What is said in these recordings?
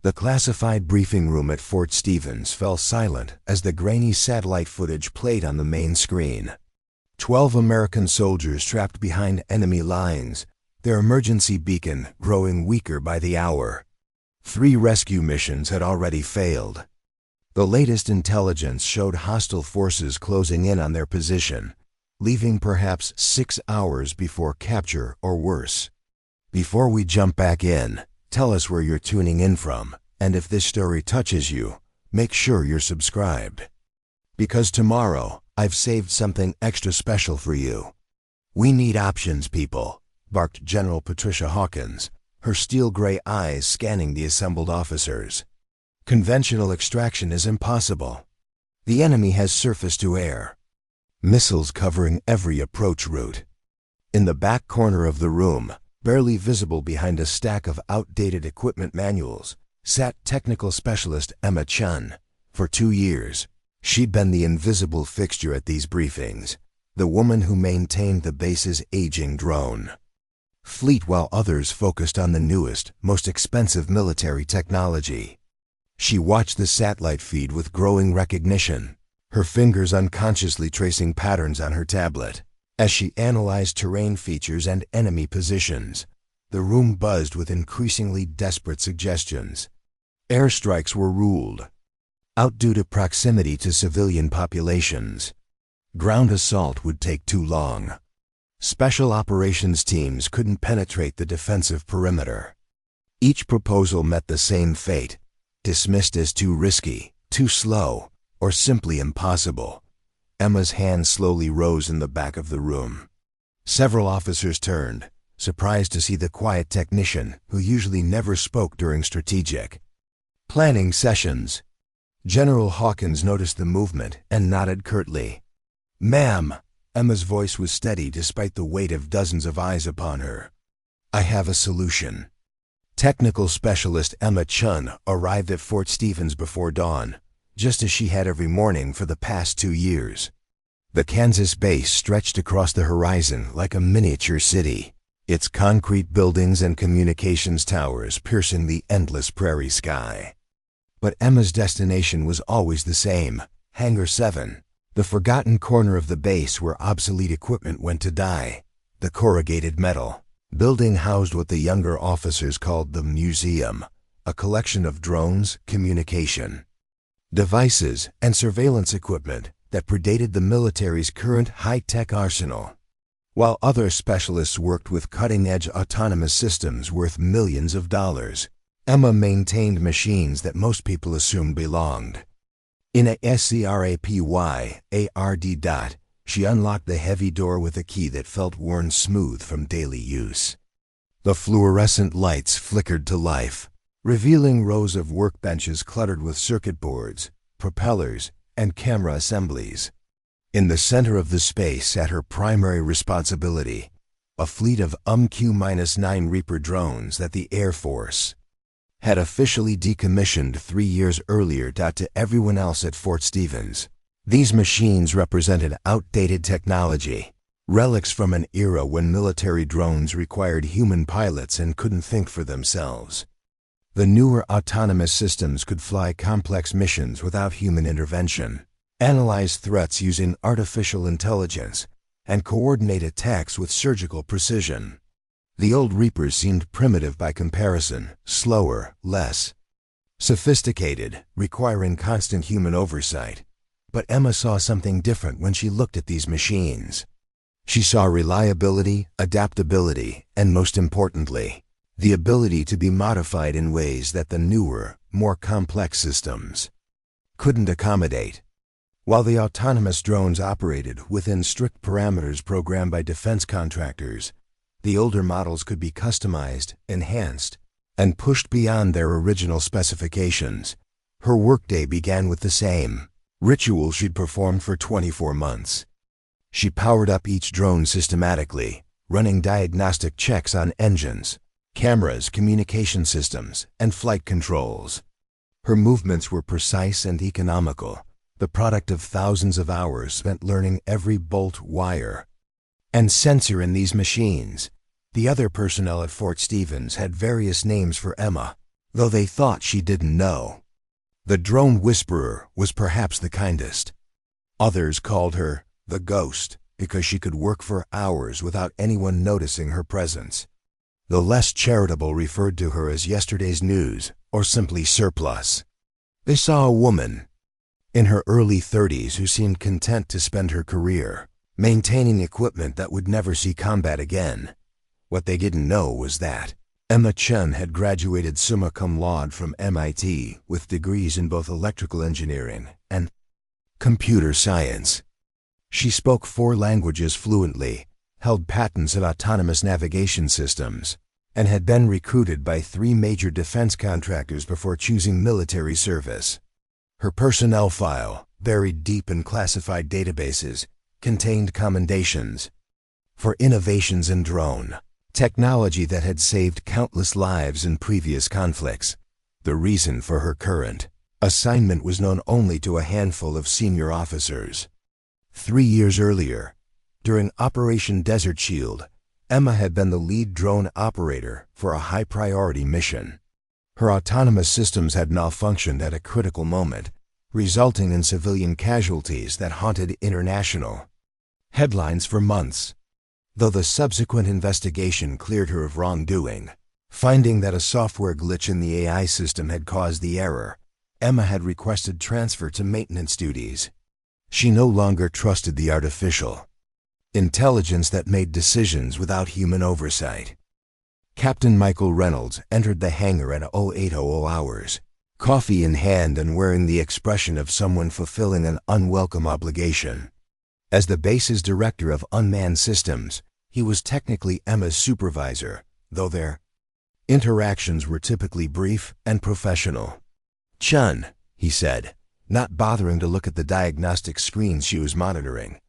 The classified briefing room at Fort Stevens fell silent as the grainy satellite footage played on the main screen. 12 American soldiers trapped behind enemy lines, their emergency beacon growing weaker by the hour. 3 rescue missions had already failed. The latest intelligence showed hostile forces closing in on their position, leaving perhaps 6 hours before capture or worse. Before we jump back in, tell us where you're tuning in from, and if this story touches you, make sure you're subscribed. Because tomorrow, I've saved something extra special for you. "We need options, people," barked General Patricia Hawkins, her steel-gray eyes scanning the assembled officers. "Conventional extraction is impossible. The enemy has surface-to-air missiles covering every approach route." In the back corner of the room, barely visible behind a stack of outdated equipment manuals, sat technical specialist Emma Chun. For 2 years, she'd been the invisible fixture at these briefings, the woman who maintained the base's aging drone fleet while others focused on the newest, most expensive military technology. She watched the satellite feed with growing recognition, her fingers unconsciously tracing patterns on her tablet. As she analyzed terrain features and enemy positions, the room buzzed with increasingly desperate suggestions. Airstrikes were ruled out due to proximity to civilian populations. Ground assault would take too long. Special operations teams couldn't penetrate the defensive perimeter. Each proposal met the same fate: dismissed as too risky, too slow, or simply impossible. Emma's hand slowly rose in the back of the room. Several officers turned, surprised to see the quiet technician who usually never spoke during strategic planning sessions. General Hawkins noticed the movement and nodded curtly. "Ma'am," Emma's voice was steady despite the weight of dozens of eyes upon her. "I have a solution." Technical specialist Emma Chun arrived at Fort Stevens before dawn, just as she had every morning for the past 2 years. The Kansas base stretched across the horizon like a miniature city, its concrete buildings and communications towers piercing the endless prairie sky. But Emma's destination was always the same: Hangar 7, the forgotten corner of the base where obsolete equipment went to die. The corrugated metal building housed what the younger officers called the museum, a collection of drones, communication devices, and surveillance equipment that predated the military's current high-tech arsenal. While other specialists worked with cutting-edge autonomous systems worth millions of dollars, Emma maintained machines that most people assumed belonged in a SCRAPY ARD. She unlocked the heavy door with a key that felt worn smooth from daily use. The fluorescent lights flickered to life, revealing rows of workbenches cluttered with circuit boards, propellers, and camera assemblies. In the center of the space sat her primary responsibility: a fleet of UMQ-9 Reaper drones that the Air Force had officially decommissioned 3 years earlier. To everyone else at Fort Stevens, these machines represented outdated technology, relics from an era when military drones required human pilots and couldn't think for themselves. The newer autonomous systems could fly complex missions without human intervention, analyze threats using artificial intelligence, and coordinate attacks with surgical precision. The old Reapers seemed primitive by comparison, slower, less sophisticated, requiring constant human oversight. But Emma saw something different when she looked at these machines. She saw reliability, adaptability, and most importantly, the ability to be modified in ways that the newer, more complex systems couldn't accommodate. While the autonomous drones operated within strict parameters programmed by defense contractors, the older models could be customized, enhanced, and pushed beyond their original specifications. Her workday began with the same ritual she'd performed for 24 months. She powered up each drone systematically, running diagnostic checks on engines, cameras, communication systems, and flight controls. Her movements were precise and economical, the product of thousands of hours spent learning every bolt, wire, and sensor in these machines. The other personnel at Fort Stevens had various names for Emma: though they thought she didn't know. The drone whisperer was perhaps the kindest. Others called her the ghost because she could work for hours without anyone noticing her presence. The less charitable referred to her as yesterday's news or simply surplus. They saw a woman in her early 30s who seemed content to spend her career maintaining equipment that would never see combat again. What they didn't know was that Emma Chen had graduated summa cum laude from MIT with degrees in both electrical engineering and computer science. She spoke 4 languages fluently, held patents in autonomous navigation systems, and had been recruited by 3 major defense contractors before choosing military service. Her personnel file, buried deep in classified databases, contained commendations for innovations in drone technology that had saved countless lives in previous conflicts. The reason for her current assignment was known only to a handful of senior officers. 3 years earlier, during Operation Desert Shield, Emma had been the lead drone operator for a high-priority mission. Her autonomous systems had malfunctioned at a critical moment, resulting in civilian casualties that haunted international headlines for months. Though the subsequent investigation cleared her of wrongdoing, finding that a software glitch in the AI system had caused the error, Emma had requested transfer to maintenance duties. She no longer trusted the artificial intelligence that made decisions without human oversight. Captain Michael Reynolds entered the hangar at 0800 hours, coffee in hand and wearing the expression of someone fulfilling an unwelcome obligation. As the base's director of unmanned systems, he was technically Emma's supervisor, though their interactions were typically brief and professional. "Chun," he said, not bothering to look at the diagnostic screens she was monitoring.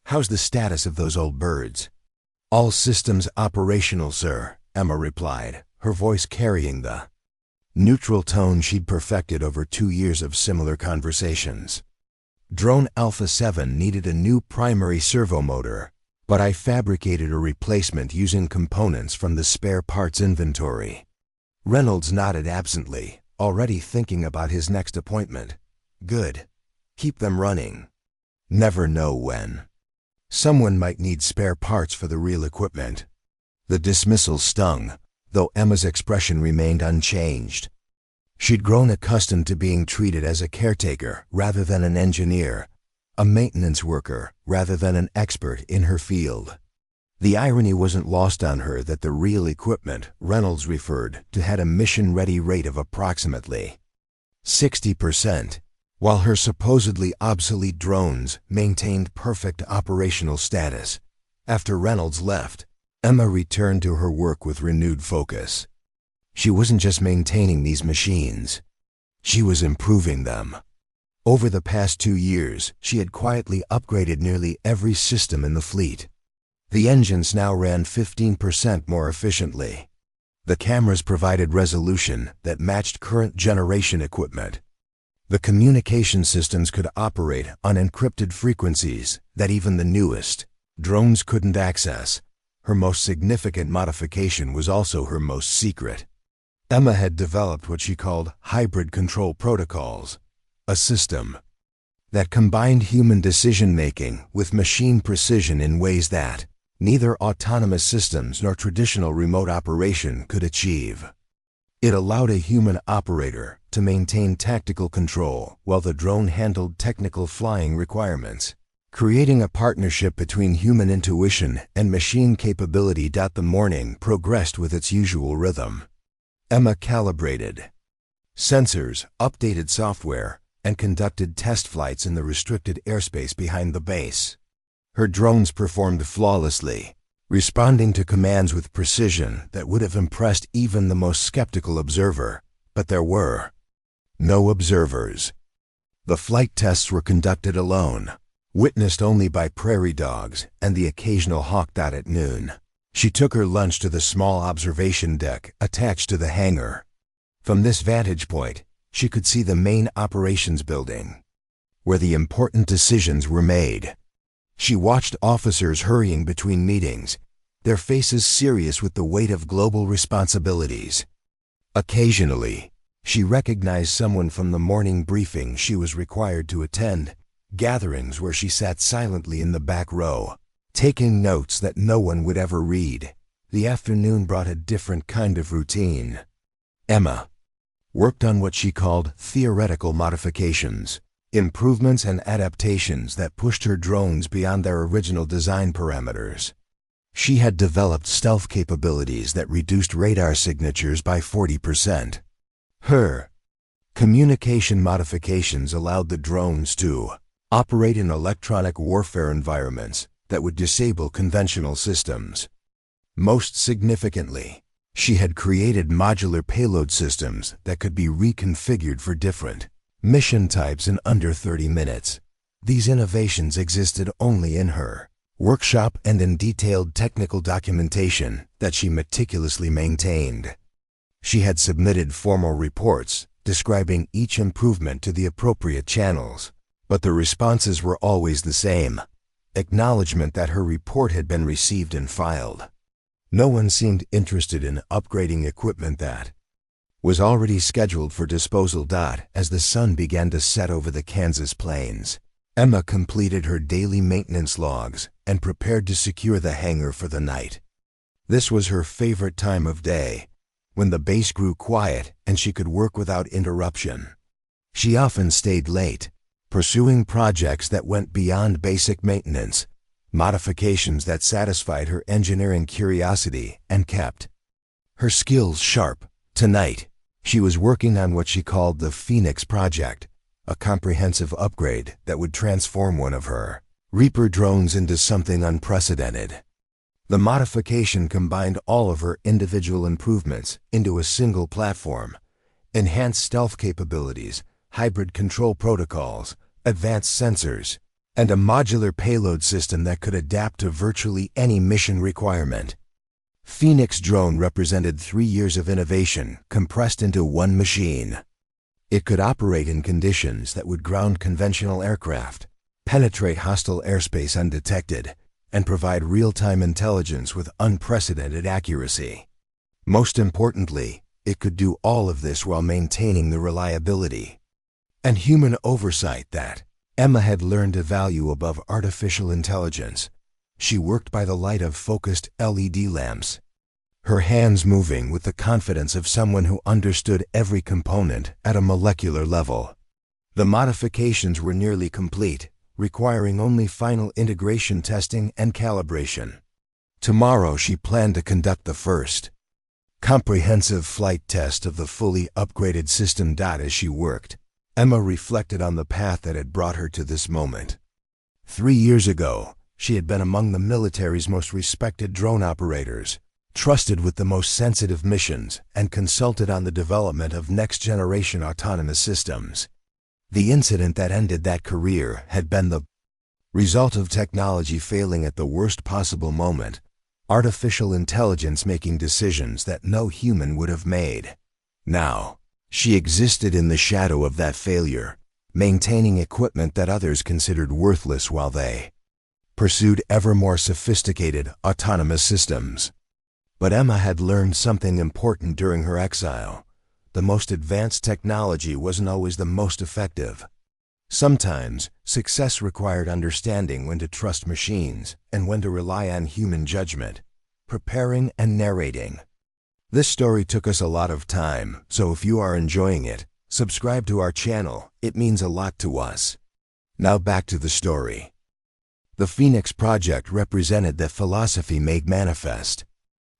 "How's the status of those old birds?" "All systems operational, sir," Emma replied, her voice carrying the neutral tone she'd perfected over 2 years of similar conversations. "Drone Alpha 7 needed a new primary servo motor, but I fabricated a replacement using components from the spare parts inventory." Reynolds nodded absently, already thinking about his next appointment. "Good. Keep them running. Never know when someone might need spare parts for the real equipment." The dismissal stung, though Emma's expression remained unchanged. She'd grown accustomed to being treated as a caretaker rather than an engineer, a maintenance worker rather than an expert in her field. The irony wasn't lost on her that the real equipment Reynolds referred to had a mission-ready rate of approximately 60%, while her supposedly obsolete drones maintained perfect operational status. After Reynolds left, Emma returned to her work with renewed focus. She wasn't just maintaining these machines, she was improving them. Over the past 2 years, she had quietly upgraded nearly every system in the fleet. The engines now ran 15% more efficiently. The cameras provided resolution that matched current generation equipment. The communication systems could operate on encrypted frequencies that even the newest drones couldn't access. Her most significant modification was also her most secret. Emma had developed what she called hybrid control protocols, a system that combined human decision-making with machine precision in ways that neither autonomous systems nor traditional remote operation could achieve. It allowed a human operator to maintain tactical control while the drone handled technical flying requirements, creating a partnership between human intuition and machine capability. The morning progressed with its usual rhythm. Emma calibrated sensors, updated software, and conducted test flights in the restricted airspace behind the base. Her drones performed flawlessly, responding to commands with precision that would have impressed even the most skeptical observer. But there were no observers. The flight tests were conducted alone, witnessed only by prairie dogs and the occasional hawk. At noon, she took her lunch to the small observation deck attached to the hangar. From this vantage point, she could see the main operations building, where the important decisions were made. She watched officers hurrying between meetings, their faces serious with the weight of global responsibilities. Occasionally, She recognized someone from the morning briefing she was required to attend, gatherings where she sat silently in the back row, taking notes that no one would ever read. The afternoon brought a different kind of routine. Emma worked on what she called theoretical modifications, improvements and adaptations that pushed her drones beyond their original design parameters. She had developed stealth capabilities that reduced radar signatures by 40%. Her communication modifications allowed the drones to operate in electronic warfare environments that would disable conventional systems. Most significantly, she had created modular payload systems that could be reconfigured for different mission types in under 30 minutes. These innovations existed only in her workshop and in detailed technical documentation that she meticulously maintained. She had submitted formal reports describing each improvement to the appropriate channels, but the responses were always the same: acknowledgement that her report had been received and filed. No one seemed interested in upgrading equipment that was already scheduled for disposal. As the sun began to set over the Kansas plains, Emma completed her daily maintenance logs and prepared to secure the hangar for the night. This was her favorite time of day, when the base grew quiet and she could work without interruption. She often stayed late, pursuing projects that went beyond basic maintenance, modifications that satisfied her engineering curiosity and kept her skills sharp. Tonight, she was working on what she called the Phoenix Project, a comprehensive upgrade that would transform one of her Reaper drones into something unprecedented. The modification combined all of her individual improvements into a single platform: enhanced stealth capabilities, hybrid control protocols, advanced sensors, and a modular payload system that could adapt to virtually any mission requirement. Phoenix drone represented 3 years of innovation compressed into one machine. It could operate in conditions that would ground conventional aircraft, penetrate hostile airspace undetected, and provide real-time intelligence with unprecedented accuracy. Most importantly, it could do all of this while maintaining the reliability and human oversight that Emma had learned to value above artificial intelligence. She worked by the light of focused LED lamps, her hands moving with the confidence of someone who understood every component at a molecular level. The modifications were nearly complete, requiring only final integration testing and calibration. Tomorrow she planned to conduct the first comprehensive flight test of the fully upgraded system. As she worked, Emma reflected on the path that had brought her to this moment. 3 years ago, she had been among the military's most respected drone operators, trusted with the most sensitive missions, and consulted on the development of next-generation autonomous systems. The incident that ended that career had been the result of technology failing at the worst possible moment: artificial intelligence making decisions that no human would have made. Now, she existed in the shadow of that failure, maintaining equipment that others considered worthless while they pursued ever more sophisticated autonomous systems. But Emma had learned something important during her exile. The most advanced technology wasn't always the most effective. Sometimes, success required understanding when to trust machines and when to rely on human judgment, preparing and narrating. This story took us a lot of time, so if you are enjoying it, subscribe to our channel. It means a lot to us. Now back to the story. The Phoenix Project represented the philosophy made manifest.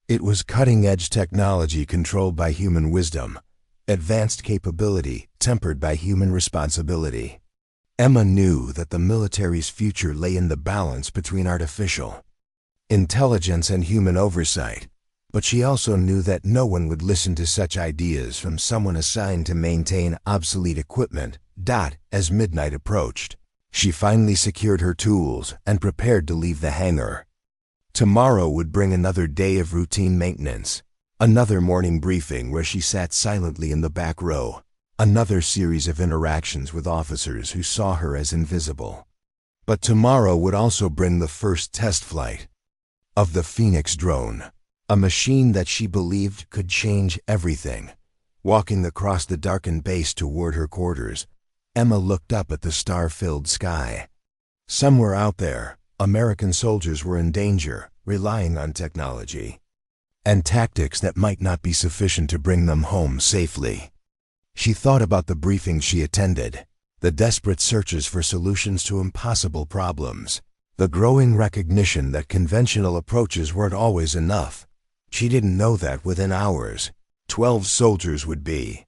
It was cutting-edge technology controlled by human wisdom, advanced capability tempered by human responsibility. Emma knew that the military's future lay in the balance between artificial intelligence and human oversight, but she also knew that no one would listen to such ideas from someone assigned to maintain obsolete equipment. As midnight approached, she finally secured her tools and prepared to leave the hangar. Tomorrow would bring another day of routine maintenance, another morning briefing where she sat silently in the back row, another series of interactions with officers who saw her as invisible. But tomorrow would also bring the first test flight of the Phoenix drone, a machine that she believed could change everything. Walking across the darkened base toward her quarters, Emma looked up at the star-filled sky. Somewhere out there, American soldiers were in danger, relying on technology and tactics that might not be sufficient to bring them home safely. She thought about the briefings she attended, the desperate searches for solutions to impossible problems, the growing recognition that conventional approaches weren't always enough. She didn't know that within hours, 12 soldiers would be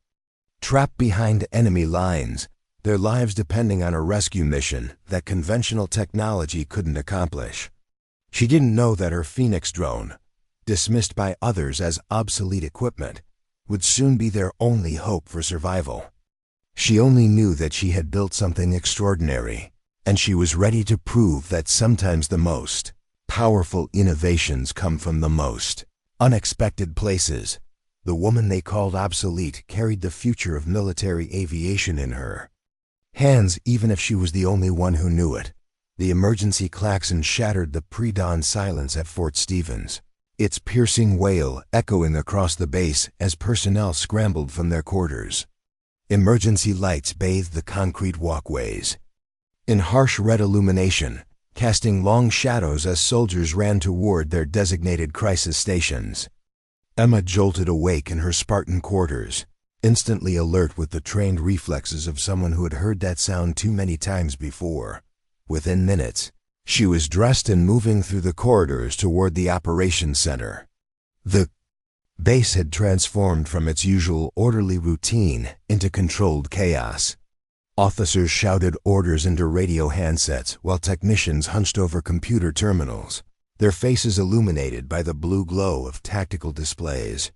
trapped behind enemy lines, their lives depending on a rescue mission that conventional technology couldn't accomplish. She didn't know that her Phoenix drone, dismissed by others as obsolete equipment, would soon be their only hope for survival. She only knew that she had built something extraordinary, and she was ready to prove that sometimes the most powerful innovations come from the most unexpected places. The woman they called Obsolete carried the future of military aviation in her hands, even if she was the only one who knew it. The emergency klaxon shattered the pre-dawn silence at Fort Stevens, its piercing wail echoing across the base as personnel scrambled from their quarters. Emergency lights bathed the concrete walkways in harsh red illumination, casting long shadows as soldiers ran toward their designated crisis stations. Emma jolted awake in her Spartan quarters, instantly alert with the trained reflexes of someone who had heard that sound too many times before. Within minutes, she was dressed and moving through the corridors toward the operations center. The base had transformed from its usual orderly routine into controlled chaos. Officers shouted orders into radio handsets while technicians hunched over computer terminals, their faces illuminated by the blue glow of tactical displays.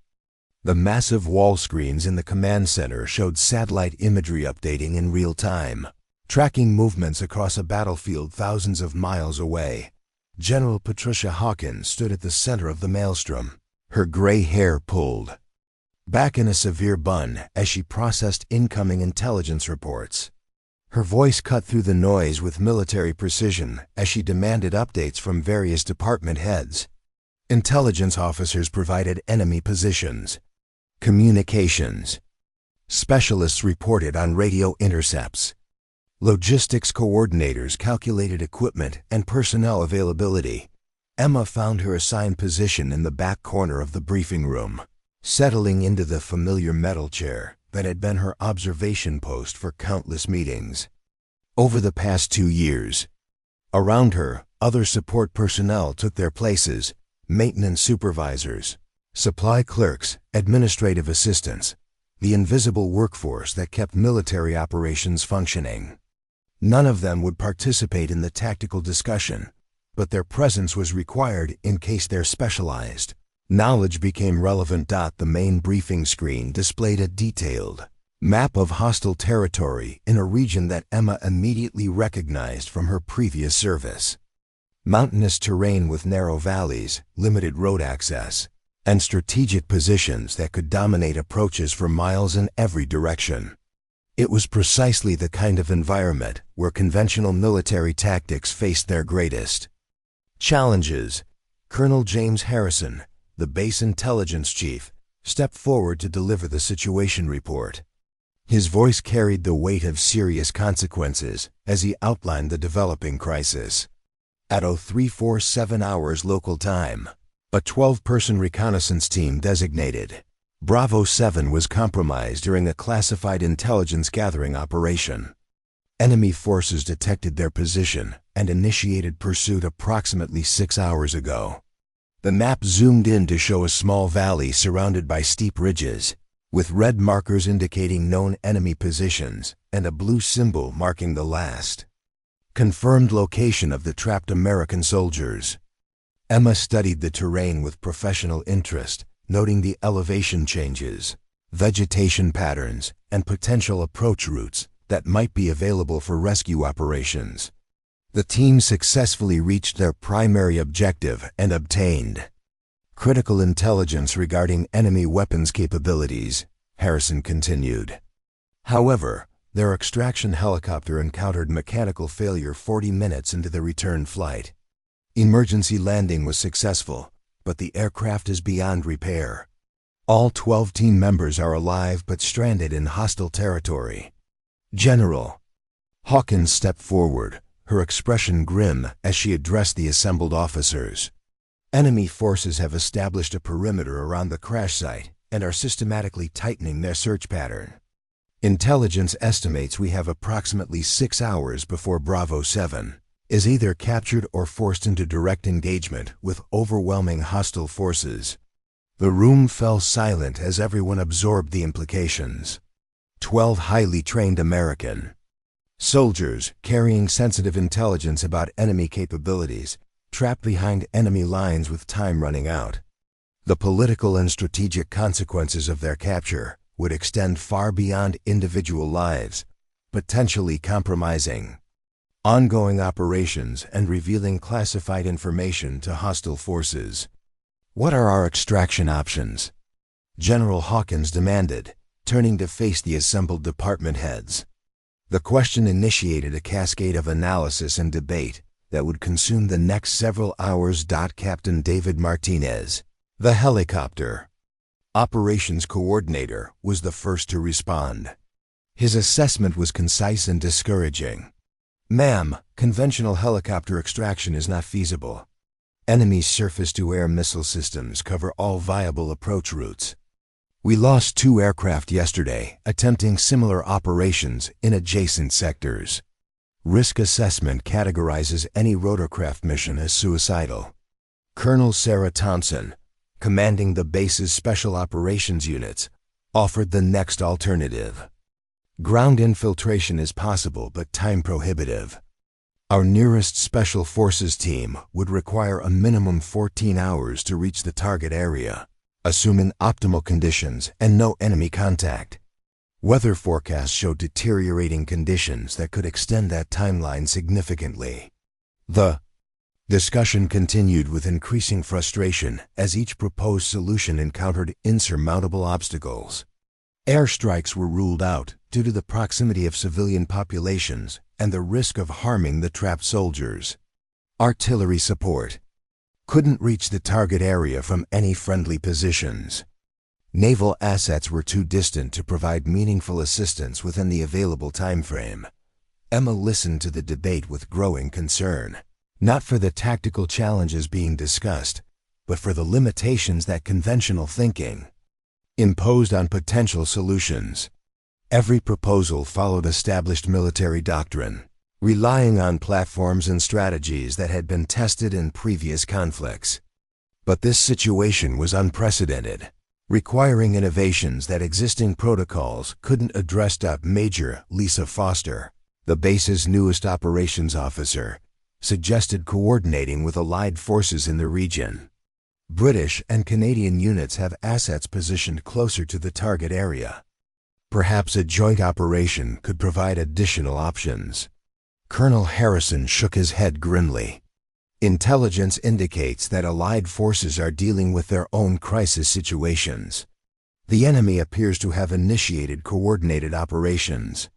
The massive wall screens in the command center showed satellite imagery updating in real time, tracking movements across a battlefield thousands of miles away. General Patricia Hawkins stood at the center of the maelstrom, her gray hair pulled back in a severe bun as she processed incoming intelligence reports. Her voice cut through the noise with military precision as she demanded updates from various department heads. Intelligence officers provided enemy positions, communications specialists reported on radio intercepts, logistics coordinators calculated equipment and personnel availability. Emma found her assigned position in the back corner of the briefing room, settling into the familiar metal chair that had been her observation post for countless meetings over the past 2 years. Around her, other support personnel took their places: maintenance supervisors, supply clerks, administrative assistants, the invisible workforce that kept military operations functioning. None of them would participate in the tactical discussion, but their presence was required in case their specialized knowledge became relevant. The main briefing screen displayed a detailed map of hostile territory in a region that Emma immediately recognized from her previous service. Mountainous terrain with narrow valleys, limited road access, and strategic positions that could dominate approaches for miles in every direction. It was precisely the kind of environment where conventional military tactics faced their greatest challenges. Colonel James Harrison, the base intelligence chief, stepped forward to deliver the situation report. His voice carried the weight of serious consequences as he outlined the developing crisis. At 0347 hours local time, a 12-person reconnaissance team designated Bravo 7 was compromised during a classified intelligence gathering operation. Enemy forces detected their position and initiated pursuit approximately 6 hours ago. The map zoomed in to show a small valley surrounded by steep ridges, with red markers indicating known enemy positions and a blue symbol marking the last confirmed location of the trapped American soldiers. Emma studied the terrain with professional interest, noting the elevation changes, vegetation patterns, and potential approach routes that might be available for rescue operations. The team successfully reached their primary objective and obtained critical intelligence regarding enemy weapons capabilities, Harrison continued. However, their extraction helicopter encountered mechanical failure 40 minutes into the return flight. Emergency landing was successful, but the aircraft is beyond repair. All 12 team members are alive but stranded in hostile territory. General Hawkins stepped forward, her expression grim as she addressed the assembled officers. Enemy forces have established a perimeter around the crash site and are systematically tightening their search pattern. Intelligence estimates we have approximately 6 hours before Bravo 7 is either captured or forced into direct engagement with overwhelming hostile forces. The room fell silent as everyone absorbed the implications. 12 highly trained American soldiers carrying sensitive intelligence about enemy capabilities, trapped behind enemy lines with time running out. The political and strategic consequences of their capture would extend far beyond individual lives, potentially compromising ongoing operations and revealing classified information to hostile forces. What are our extraction options? General Hawkins demanded, turning to face the assembled department heads. The question initiated a cascade of analysis and debate that would consume the next several hours. Captain David Martinez, the helicopter operations coordinator, was the first to respond. His assessment was concise and discouraging. "Ma'am, conventional helicopter extraction is not feasible. Enemy surface-to-air missile systems cover all viable approach routes. We lost 2 aircraft yesterday attempting similar operations in adjacent sectors. Risk assessment categorizes any rotorcraft mission as suicidal." Colonel Sarah Thompson, commanding the base's Special Operations units, offered the next alternative. "Ground infiltration is possible but time prohibitive. Our nearest Special Forces team would require a minimum 14 hours to reach the target area, assuming optimal conditions and no enemy contact. Weather forecasts show deteriorating conditions that could extend that timeline significantly." The discussion continued with increasing frustration as each proposed solution encountered insurmountable obstacles. Airstrikes were ruled out due to the proximity of civilian populations and the risk of harming the trapped soldiers. Artillery support couldn't reach the target area from any friendly positions. Naval assets were too distant to provide meaningful assistance within the available time frame. Emma listened to the debate with growing concern, not for the tactical challenges being discussed, but for the limitations that conventional thinking imposed on potential solutions. Every proposal followed established military doctrine, relying on platforms and strategies that had been tested in previous conflicts. But this situation was unprecedented, requiring innovations that existing protocols couldn't address. Major Lisa Foster, the base's newest operations officer, suggested coordinating with allied forces in the region. British and Canadian units have assets positioned closer to the target area. Perhaps a joint operation could provide additional options. Colonel Harrison shook his head grimly. Intelligence indicates that allied forces are dealing with their own crisis situations. The enemy appears to have initiated coordinated operations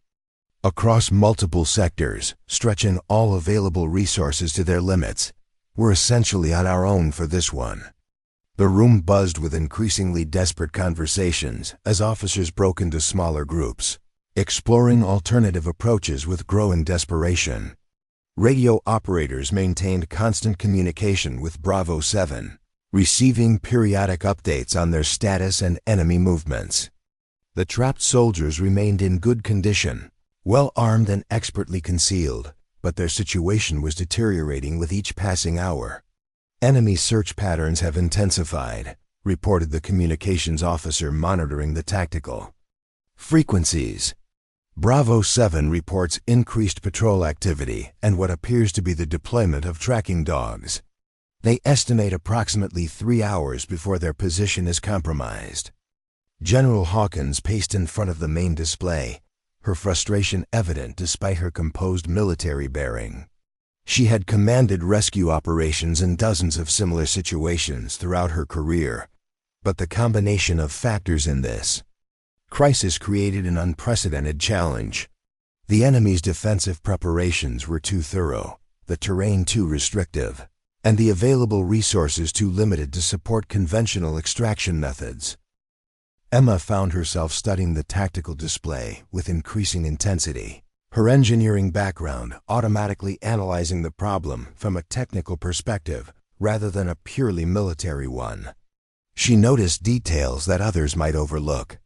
across multiple sectors, stretching all available resources to their limits. We're essentially on our own for this one. The room buzzed with increasingly desperate conversations as officers broke into smaller groups, exploring alternative approaches with growing desperation. Radio operators maintained constant communication with Bravo 7, receiving periodic updates on their status and enemy movements. The trapped soldiers remained in good condition, well armed and expertly concealed, but their situation was deteriorating with each passing hour. "Enemy search patterns have intensified," reported the communications officer monitoring the tactical frequencies. Bravo 7 reports increased patrol activity and what appears to be the deployment of tracking dogs. They estimate approximately 3 hours before their position is compromised. General Hawkins paced in front of the main display, her frustration evident despite her composed military bearing. She had commanded rescue operations in dozens of similar situations throughout her career, but the combination of factors in this crisis created an unprecedented challenge. The enemy's defensive preparations were too thorough, the terrain too restrictive, and the available resources too limited to support conventional extraction methods. Emma found herself studying the tactical display with increasing intensity, her engineering background automatically analyzing the problem from a technical perspective rather than a purely military one. She noticed details that others might overlook: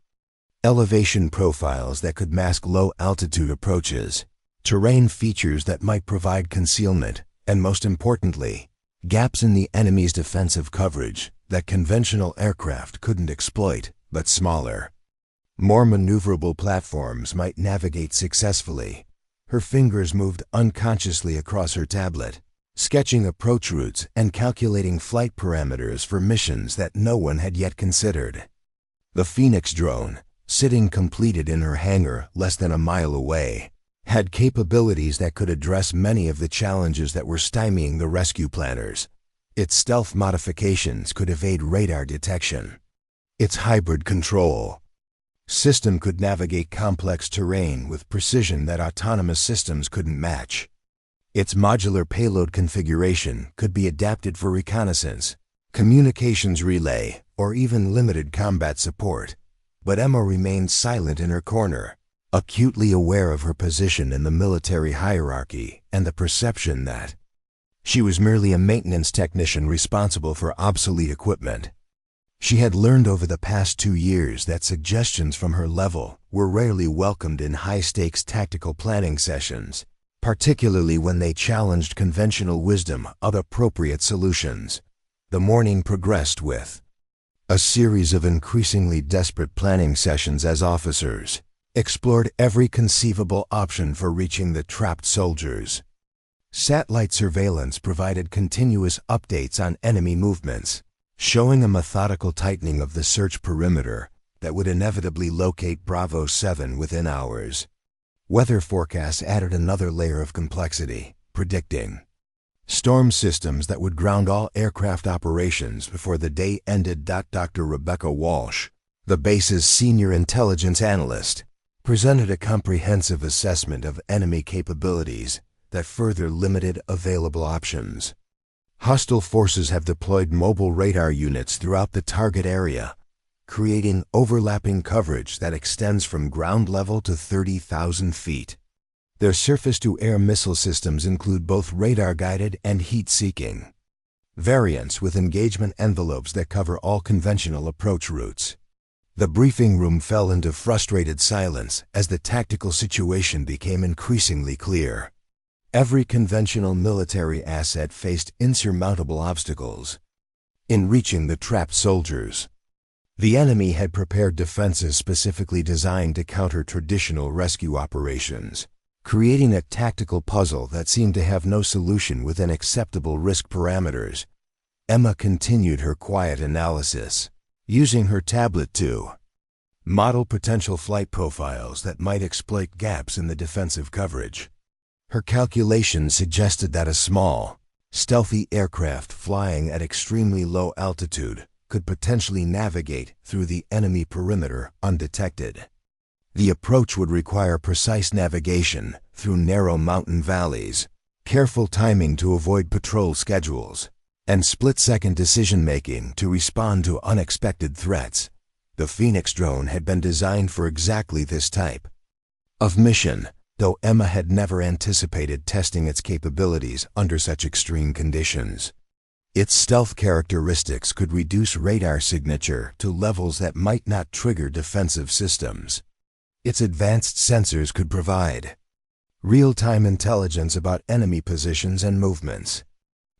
elevation profiles that could mask low-altitude approaches, terrain features that might provide concealment, and most importantly, gaps in the enemy's defensive coverage that conventional aircraft couldn't exploit, but smaller, more maneuverable platforms might navigate successfully. Her fingers moved unconsciously across her tablet, sketching approach routes and calculating flight parameters for missions that no one had yet considered. The Phoenix drone, sitting completed in her hangar less than a mile away, had capabilities that could address many of the challenges that were stymieing the rescue planners. Its stealth modifications could evade radar detection. Its hybrid control system could navigate complex terrain with precision that autonomous systems couldn't match. Its modular payload configuration could be adapted for reconnaissance, communications relay, or even limited combat support. But Emma remained silent in her corner, acutely aware of her position in the military hierarchy and the perception that she was merely a maintenance technician responsible for obsolete equipment. She had learned over the past 2 years that suggestions from her level were rarely welcomed in high-stakes tactical planning sessions, particularly when they challenged conventional wisdom of appropriate solutions. The morning progressed with a series of increasingly desperate planning sessions as officers explored every conceivable option for reaching the trapped soldiers. Satellite surveillance provided continuous updates on enemy movements, showing a methodical tightening of the search perimeter that would inevitably locate Bravo 7 within hours. Weather forecasts added another layer of complexity, predicting storm systems that would ground all aircraft operations before the day ended. Dr. Rebecca Walsh, the base's senior intelligence analyst, presented a comprehensive assessment of enemy capabilities that further limited available options. Hostile forces have deployed mobile radar units throughout the target area, creating overlapping coverage that extends from ground level to 30,000 feet. Their surface-to-air missile systems include both radar-guided and heat-seeking variants with engagement envelopes that cover all conventional approach routes. The briefing room fell into frustrated silence as the tactical situation became increasingly clear. Every conventional military asset faced insurmountable obstacles in reaching the trapped soldiers. The enemy had prepared defenses specifically designed to counter traditional rescue operations, creating a tactical puzzle that seemed to have no solution within acceptable risk parameters. Emma continued her quiet analysis, using her tablet to model potential flight profiles that might exploit gaps in the defensive coverage. Her calculations suggested that a small, stealthy aircraft flying at extremely low altitude could potentially navigate through the enemy perimeter undetected. The approach would require precise navigation through narrow mountain valleys, careful timing to avoid patrol schedules, and split-second decision-making to respond to unexpected threats. The Phoenix drone had been designed for exactly this type of mission, though Emma had never anticipated testing its capabilities under such extreme conditions. Its stealth characteristics could reduce radar signature to levels that might not trigger defensive systems. Its advanced sensors could provide real-time intelligence about enemy positions and movements.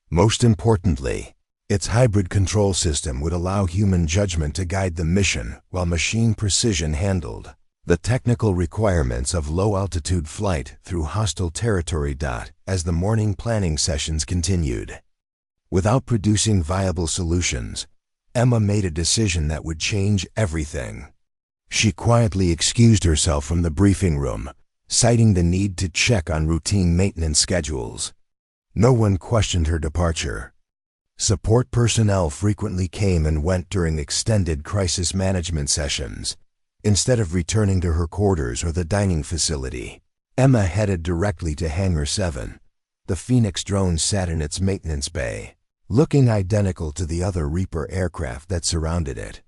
Most importantly, its hybrid control system would allow human judgment to guide the mission while machine precision handled the technical requirements of low-altitude flight through hostile territory. As the morning planning sessions continued, without producing viable solutions, Emma made a decision that would change everything. She quietly excused herself from the briefing room, citing the need to check on routine maintenance schedules. No one questioned her departure. Support personnel frequently came and went during extended crisis management sessions. Instead of returning to her quarters or the dining facility, Emma headed directly to Hangar 7. The Phoenix drone sat in its maintenance bay, looking identical to the other Reaper aircraft that surrounded it.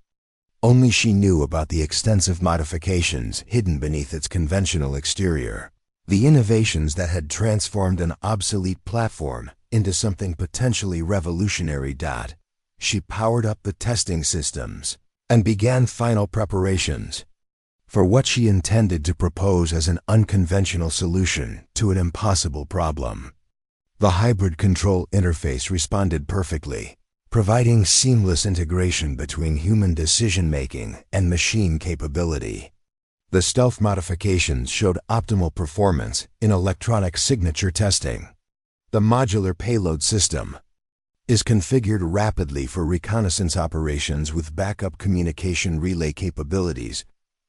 Only she knew about the extensive modifications hidden beneath its conventional exterior. The innovations that had transformed an obsolete platform into something potentially revolutionary. She powered up the testing systems and began final preparations for what she intended to propose as an unconventional solution to an impossible problem. The hybrid control interface responded perfectly, providing seamless integration between human decision-making and machine capability. The stealth modifications showed optimal performance in electronic signature testing. The modular payload system is configured rapidly for reconnaissance operations with backup communication relay capabilities.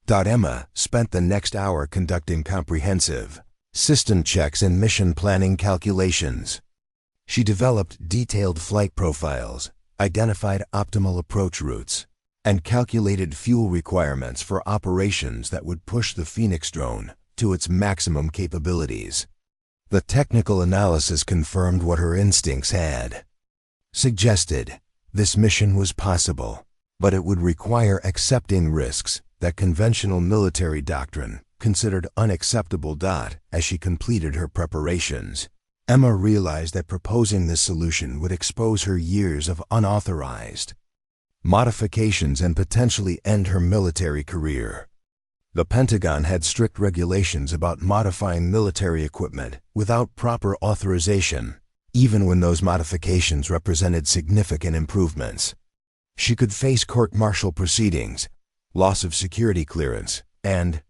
Emma spent the next hour conducting comprehensive system checks and mission planning calculations. She developed detailed flight profiles, identified optimal approach routes, and calculated fuel requirements for operations that would push the Phoenix drone to its maximum capabilities. The technical analysis confirmed what her instincts had suggested. This mission was possible, but it would require accepting risks that conventional military doctrine considered unacceptable. As she completed her preparations, Emma realized that proposing this solution would expose her years of unauthorized modifications and potentially end her military career. The Pentagon had strict regulations about modifying military equipment without proper authorization, even when those modifications represented significant improvements. She could face court-martial proceedings, loss of security clearance, and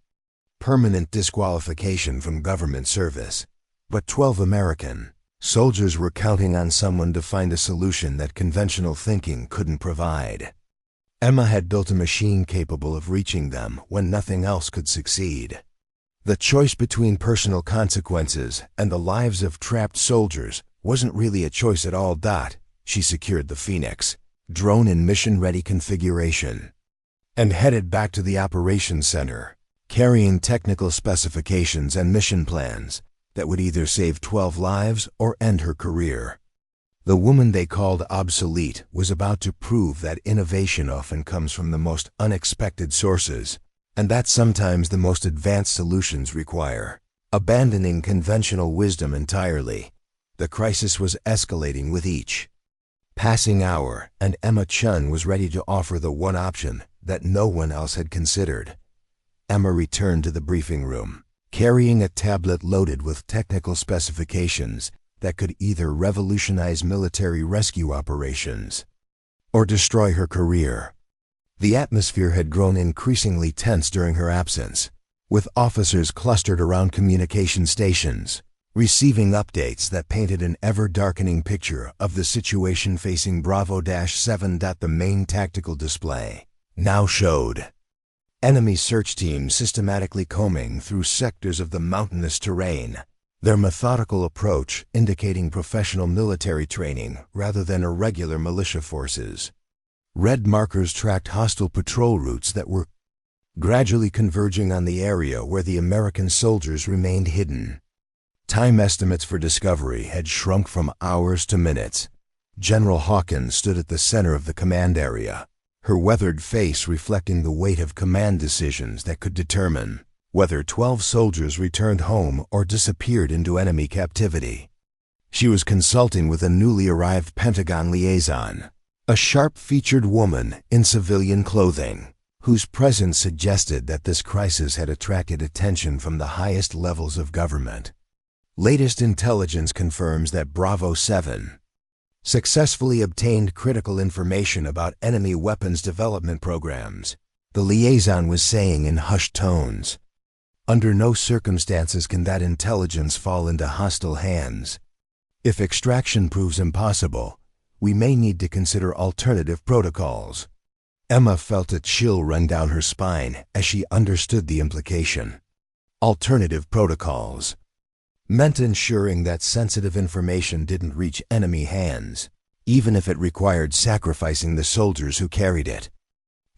permanent disqualification from government service. But 12 American soldiers were counting on someone to find a solution that conventional thinking couldn't provide. Emma had built a machine capable of reaching them when nothing else could succeed. The choice between personal consequences and the lives of trapped soldiers wasn't really a choice at all. She secured the Phoenix drone in mission-ready configuration and headed back to the operations center, carrying technical specifications and mission plans that would either save 12 lives or end her career. The woman they called Obsolete was about to prove that innovation often comes from the most unexpected sources, and that sometimes the most advanced solutions require abandoning conventional wisdom entirely. The crisis was escalating with each passing hour, and Emma Chun was ready to offer the one option that no one else had considered. Emma returned to the briefing room, carrying a tablet loaded with technical specifications that could either revolutionize military rescue operations or destroy her career. The atmosphere had grown increasingly tense during her absence, with officers clustered around communication stations, receiving updates that painted an ever-darkening picture of the situation facing Bravo-7. The main tactical display now showed enemy search teams systematically combing through sectors of the mountainous terrain, their methodical approach indicating professional military training rather than irregular militia forces. Red markers tracked hostile patrol routes that were gradually converging on the area where the American soldiers remained hidden. Time estimates for discovery had shrunk from hours to minutes. General Hawkins stood at the center of the command area, her weathered face reflecting the weight of command decisions that could determine whether 12 soldiers returned home or disappeared into enemy captivity. She was consulting with a newly arrived Pentagon liaison, a sharp-featured woman in civilian clothing, whose presence suggested that this crisis had attracted attention from the highest levels of government. Latest intelligence confirms that Bravo-7 successfully obtained critical information about enemy weapons development programs, the liaison was saying in hushed tones. Under no circumstances can that intelligence fall into hostile hands. If extraction proves impossible, we may need to consider alternative protocols. Emma felt a chill run down her spine as she understood the implication. Alternative protocols meant ensuring that sensitive information didn't reach enemy hands, even if it required sacrificing the soldiers who carried it.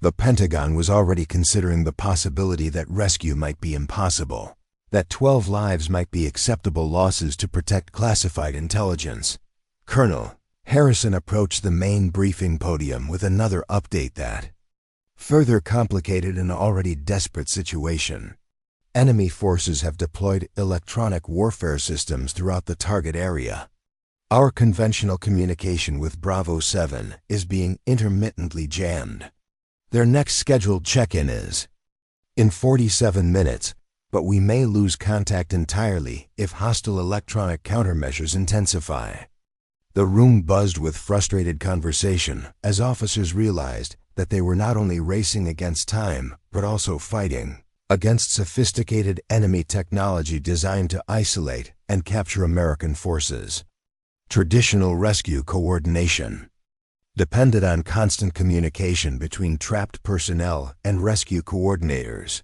The Pentagon was already considering the possibility that rescue might be impossible, that 12 lives might be acceptable losses to protect classified intelligence. Colonel Harrison approached the main briefing podium with another update that further complicated an already desperate situation. Enemy forces have deployed electronic warfare systems throughout the target area. Our conventional communication with Bravo 7 is being intermittently jammed. Their next scheduled check-in is in 47 minutes, but we may lose contact entirely if hostile electronic countermeasures intensify. The room buzzed with frustrated conversation as officers realized that they were not only racing against time, but also fighting against sophisticated enemy technology designed to isolate and capture American forces. Traditional rescue coordination depended on constant communication between trapped personnel and rescue coordinators.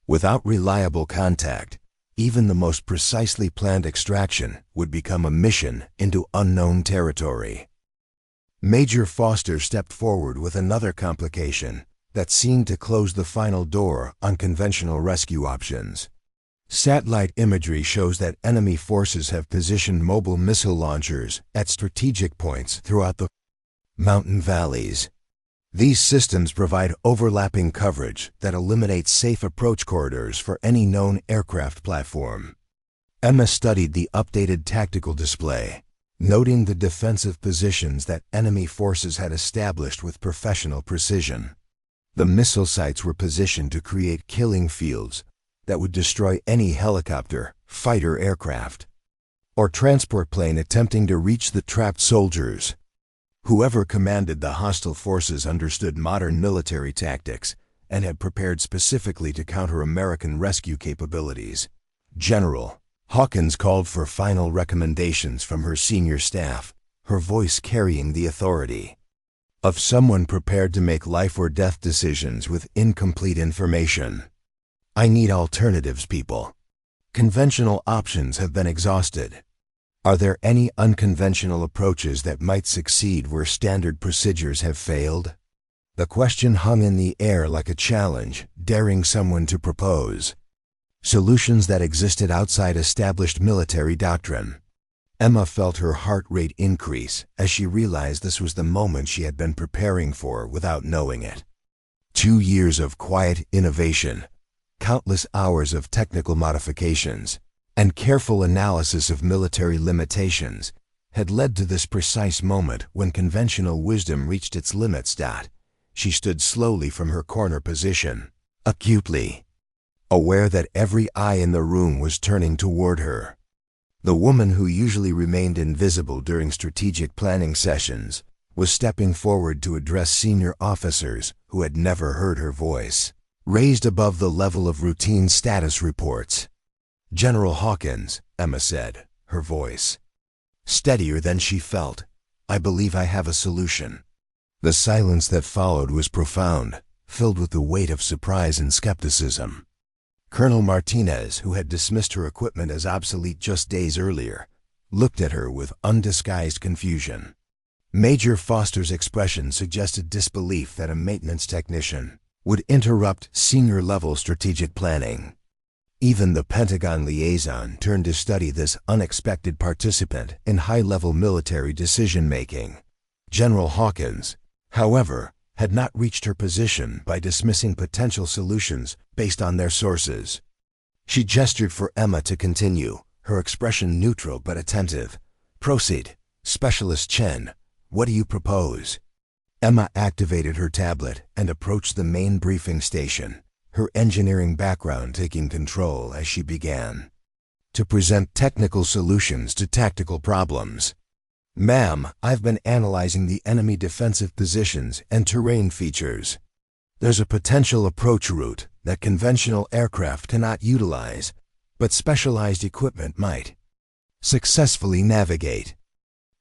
Without reliable contact, even the most precisely planned extraction would become a mission into unknown territory. Major Foster stepped forward with another complication that seemed to close the final door on conventional rescue options. Satellite imagery shows that enemy forces have positioned mobile missile launchers at strategic points throughout the mountain valleys. These systems provide overlapping coverage that eliminates safe approach corridors for any known aircraft platform. Emma studied the updated tactical display, noting the defensive positions that enemy forces had established with professional precision. The missile sites were positioned to create killing fields that would destroy any helicopter, fighter aircraft, or transport plane attempting to reach the trapped soldiers. Whoever commanded the hostile forces understood modern military tactics and had prepared specifically to counter American rescue capabilities. General Hawkins called for final recommendations from her senior staff, her voice carrying the authority of someone prepared to make life or death decisions with incomplete information. I need alternatives, people. Conventional options have been exhausted. Are there any unconventional approaches that might succeed where standard procedures have failed? The question hung in the air like a challenge, daring someone to propose solutions that existed outside established military doctrine. Emma felt her heart rate increase as she realized this was the moment she had been preparing for without knowing it. 2 years of quiet innovation, countless hours of technical modifications, and careful analysis of military limitations had led to this precise moment when conventional wisdom reached its limits. She stood slowly from her corner position, acutely aware that every eye in the room was turning toward her. The woman who usually remained invisible during strategic planning sessions was stepping forward to address senior officers who had never heard her voice, raised above the level of routine status reports. General Hawkins, Emma said, her voice steadier than she felt. I believe I have a solution. The silence that followed was profound, filled with the weight of surprise and skepticism. Colonel Martinez, who had dismissed her equipment as obsolete just days earlier, looked at her with undisguised confusion. Major Foster's expression suggested disbelief that a maintenance technician would interrupt senior-level strategic planning. Even the Pentagon liaison turned to study this unexpected participant in high-level military decision-making. General Hawkins, however, had not reached her position by dismissing potential solutions based on their sources. She gestured for Emma to continue, her expression neutral but attentive. Proceed, Specialist Chen. What do you propose? Emma activated her tablet and approached the main briefing station, her engineering background taking control as she began to present technical solutions to tactical problems. Ma'am, I've been analyzing the enemy defensive positions and terrain features. There's a potential approach route that conventional aircraft cannot utilize, but specialized equipment might successfully navigate.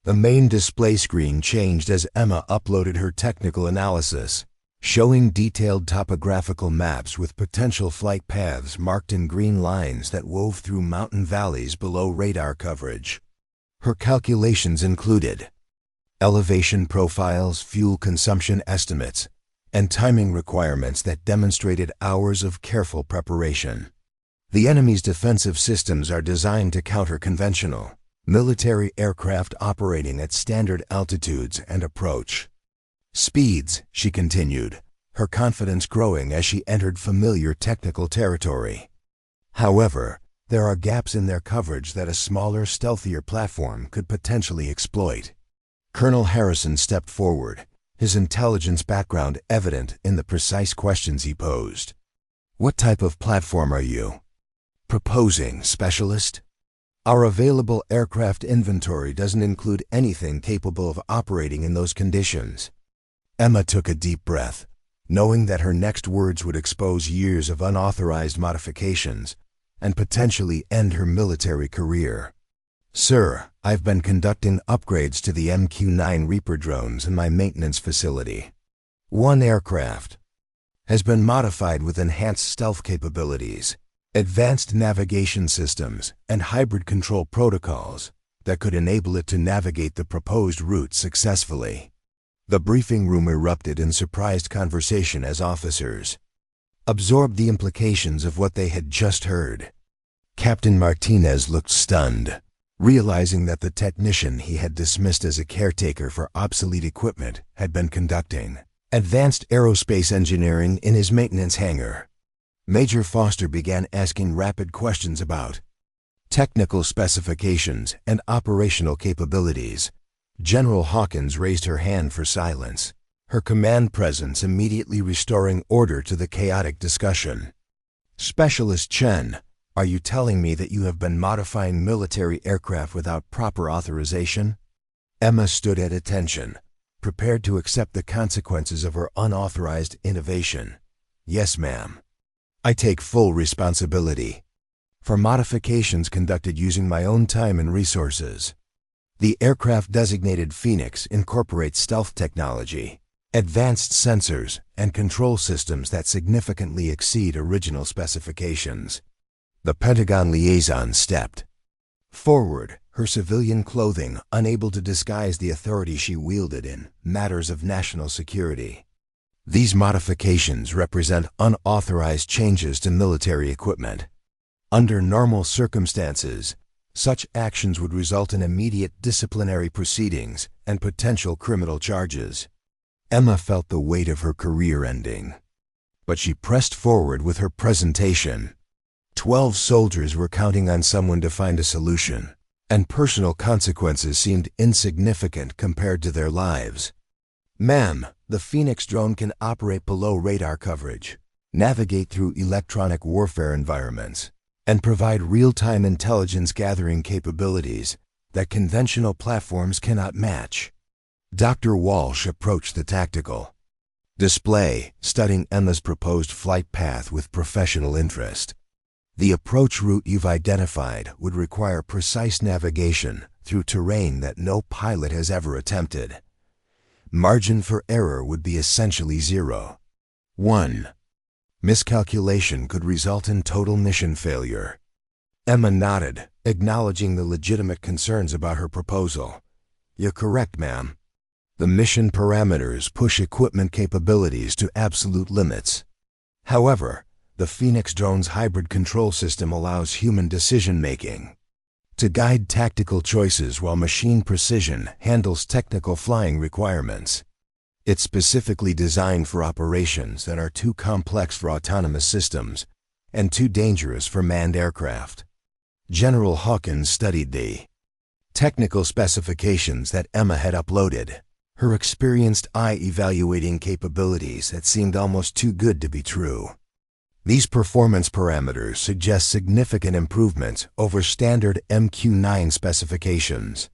The main display screen changed as Emma uploaded her technical analysis, showing detailed topographical maps with potential flight paths marked in green lines that wove through mountain valleys below radar coverage. Her calculations included elevation profiles, fuel consumption estimates, and timing requirements that demonstrated hours of careful preparation. The enemy's defensive systems are designed to counter conventional military aircraft operating at standard altitudes and approach speeds, she continued, her confidence growing as she entered familiar technical territory. However, there are gaps in their coverage that a smaller, stealthier platform could potentially exploit. Colonel Harrison stepped forward, his intelligence background evident in the precise questions he posed. "What type of platform are you proposing, Specialist? Our available aircraft inventory doesn't include anything capable of operating in those conditions." Emma took a deep breath, knowing that her next words would expose years of unauthorized modifications and potentially end her military career. "Sir, I've been conducting upgrades to the MQ-9 Reaper drones in my maintenance facility. One aircraft has been modified with enhanced stealth capabilities, advanced navigation systems, and hybrid control protocols that could enable it to navigate the proposed route successfully." The briefing room erupted in surprised conversation as officers absorbed the implications of what they had just heard. Captain Martinez looked stunned, realizing that the technician he had dismissed as a caretaker for obsolete equipment had been conducting advanced aerospace engineering in his maintenance hangar. Major Foster began asking rapid questions about technical specifications and operational capabilities. General Hawkins raised her hand for silence, her command presence immediately restoring order to the chaotic discussion. "Specialist Chen, are you telling me that you have been modifying military aircraft without proper authorization?" Emma stood at attention, prepared to accept the consequences of her unauthorized innovation. "Yes, ma'am. I take full responsibility for modifications conducted using my own time and resources. The aircraft designated Phoenix incorporates stealth technology, advanced sensors, and control systems that significantly exceed original specifications." The Pentagon liaison stepped forward, her civilian clothing unable to disguise the authority she wielded in matters of national security. "These modifications represent unauthorized changes to military equipment. Under normal circumstances, such actions would result in immediate disciplinary proceedings and potential criminal charges." Emma felt the weight of her career ending, but she pressed forward with her presentation. 12 soldiers were counting on someone to find a solution, and personal consequences seemed insignificant compared to their lives. "Ma'am, the Phoenix drone can operate below radar coverage, navigate through electronic warfare environments, and provide real-time intelligence gathering capabilities that conventional platforms cannot match." Dr. Walsh approached the tactical display, studying Emma's proposed flight path with professional interest. "The approach route you've identified would require precise navigation through terrain that no pilot has ever attempted. Margin for error would be essentially zero. 1 miscalculation could result in total mission failure." Emma nodded, acknowledging the legitimate concerns about her proposal. "You're correct, ma'am. The mission parameters push equipment capabilities to absolute limits. However, the Phoenix drone's hybrid control system allows human decision-making to guide tactical choices while machine precision handles technical flying requirements. It's specifically designed for operations that are too complex for autonomous systems and too dangerous for manned aircraft." General Hawkins studied the technical specifications that Emma had uploaded, her experienced eye evaluating capabilities that seemed almost too good to be true. "These performance parameters suggest significant improvements over standard MQ-9 specifications.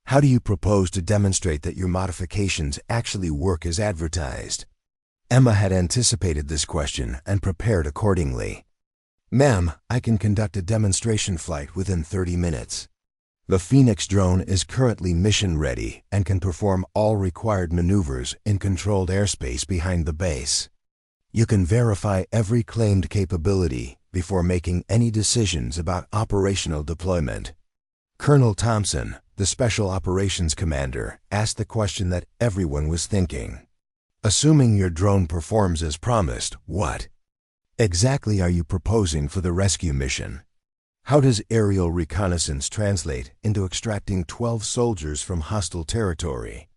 How do you propose to demonstrate that your modifications actually work as advertised?" Emma had anticipated this question and prepared accordingly. "Ma'am, I can conduct a demonstration flight within 30 minutes. The Phoenix drone is currently mission-ready and can perform all required maneuvers in controlled airspace behind the base. You can verify every claimed capability before making any decisions about operational deployment." Colonel Thompson, the Special Operations Commander, asked the question that everyone was thinking. "Assuming your drone performs as promised, what exactly are you proposing for the rescue mission? How does aerial reconnaissance translate into extracting 12 soldiers from hostile territory?"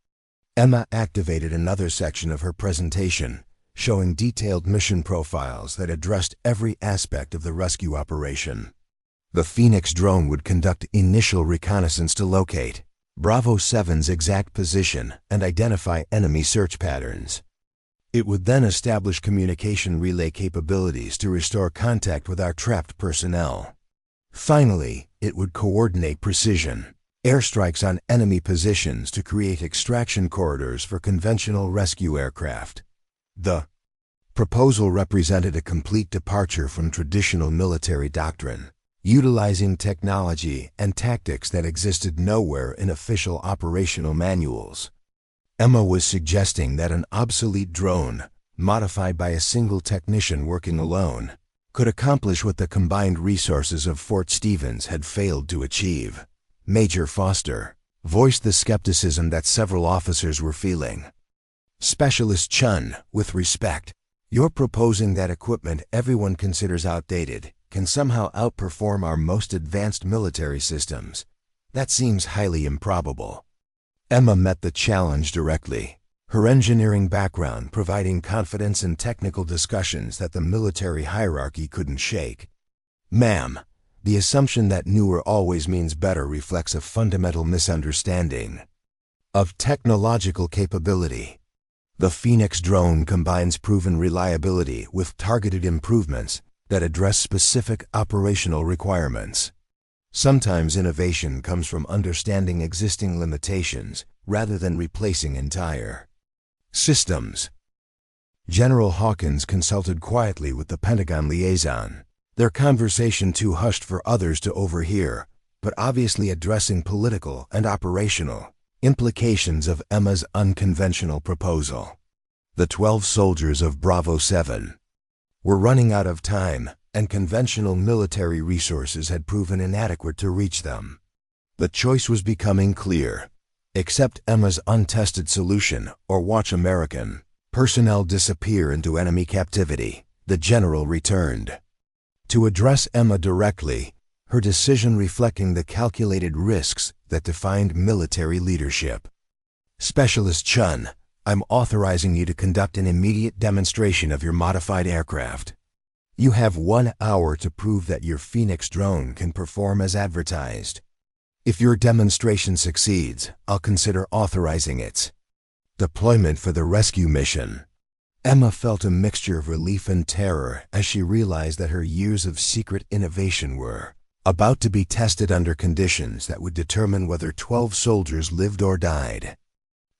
Emma activated another section of her presentation, showing detailed mission profiles that addressed every aspect of the rescue operation. The Phoenix drone would conduct initial reconnaissance to locate Bravo 7's exact position and identify enemy search patterns. It would then establish communication relay capabilities to restore contact with our trapped personnel. Finally, it would coordinate precision airstrikes on enemy positions to create extraction corridors for conventional rescue aircraft. The proposal represented a complete departure from traditional military doctrine, utilizing technology and tactics that existed nowhere in official operational manuals. Emma was suggesting that an obsolete drone, modified by a single technician working alone, could accomplish what the combined resources of Fort Stevens had failed to achieve. Major Foster voiced the skepticism that several officers were feeling. Specialist Chun, with respect, "You're proposing that equipment everyone considers outdated can somehow outperform our most advanced military systems. That seems highly improbable." Emma met the challenge directly, her engineering background providing confidence in technical discussions that the military hierarchy couldn't shake. "Ma'am, the assumption that newer always means better reflects a fundamental misunderstanding of technological capability. The Phoenix drone combines proven reliability with targeted improvements that address specific operational requirements. Sometimes innovation comes from understanding existing limitations rather than replacing entire systems." General Hawkins consulted quietly with the Pentagon liaison, their conversation too hushed for others to overhear, but obviously addressing political and operational implications of Emma's unconventional proposal. The 12 soldiers of Bravo 7 were running out of time, and conventional military resources had proven inadequate to reach them. The choice was becoming clear. Accept Emma's untested solution or watch American personnel disappear into enemy captivity, the general returned. To address Emma directly, her decision reflecting the calculated risks that defined military leadership. "Specialist Chun, I'm authorizing you to conduct an immediate demonstration of your modified aircraft. You have 1 hour to prove that your Phoenix drone can perform as advertised. If your demonstration succeeds, I'll consider authorizing its deployment for the rescue mission." Emma felt a mixture of relief and terror as she realized that her years of secret innovation were about to be tested under conditions that would determine whether 12 soldiers lived or died.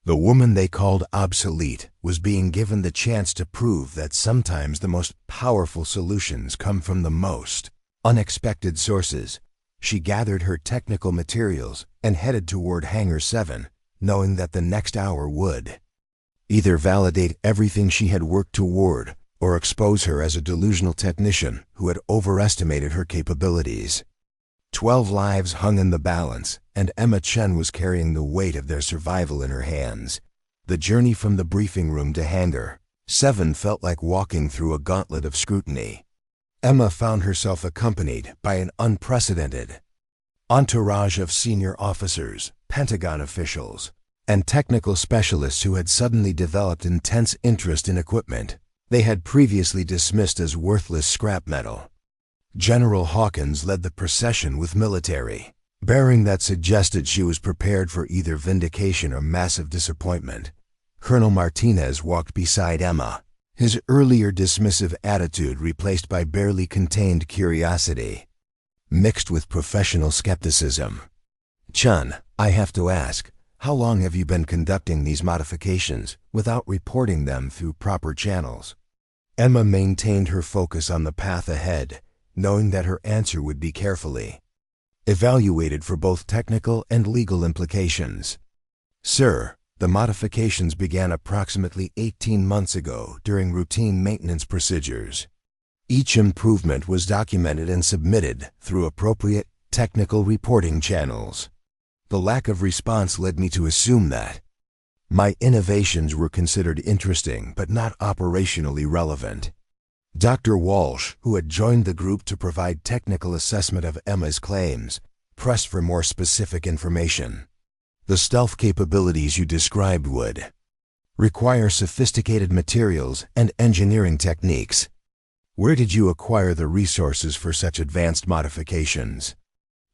The woman they called Obsolete was being given the chance to prove that sometimes the most powerful solutions come from the most unexpected sources. She gathered her technical materials and headed toward Hangar 7, knowing that the next hour would either validate everything she had worked toward or expose her as a delusional technician who had overestimated her capabilities. 12 lives hung in the balance, and Emma Chen was carrying the weight of their survival in her hands. The journey from the briefing room to Hangar 7 felt like walking through a gauntlet of scrutiny. Emma found herself accompanied by an unprecedented entourage of senior officers, Pentagon officials, and technical specialists who had suddenly developed intense interest in equipment they had previously dismissed as worthless scrap metal. General Hawkins led the procession with military bearing that suggested she was prepared for either vindication or massive disappointment. Colonel Martinez walked beside Emma, his earlier dismissive attitude replaced by barely contained curiosity, mixed with professional skepticism. "Chun, I have to ask, how long have you been conducting these modifications without reporting them through proper channels?" Emma maintained her focus on the path ahead, knowing that her answer would be carefully evaluated for both technical and legal implications. "Sir, the modifications began approximately 18 months ago during routine maintenance procedures. Each improvement was documented and submitted through appropriate technical reporting channels. The lack of response led me to assume that my innovations were considered interesting but not operationally relevant." Dr. Walsh, who had joined the group to provide technical assessment of Emma's claims, pressed for more specific information. "The stealth capabilities you described would require sophisticated materials and engineering techniques. Where did you acquire the resources for such advanced modifications?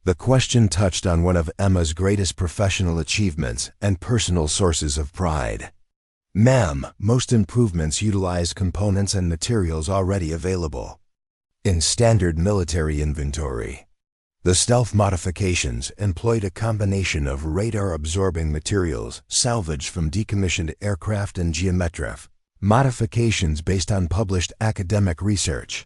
The question touched on one of Emma's greatest professional achievements and personal sources of pride. Ma'am, most improvements utilize components and materials already available in standard military inventory. The stealth modifications employed a combination of radar-absorbing materials salvaged from decommissioned aircraft and geometric modifications based on published academic research.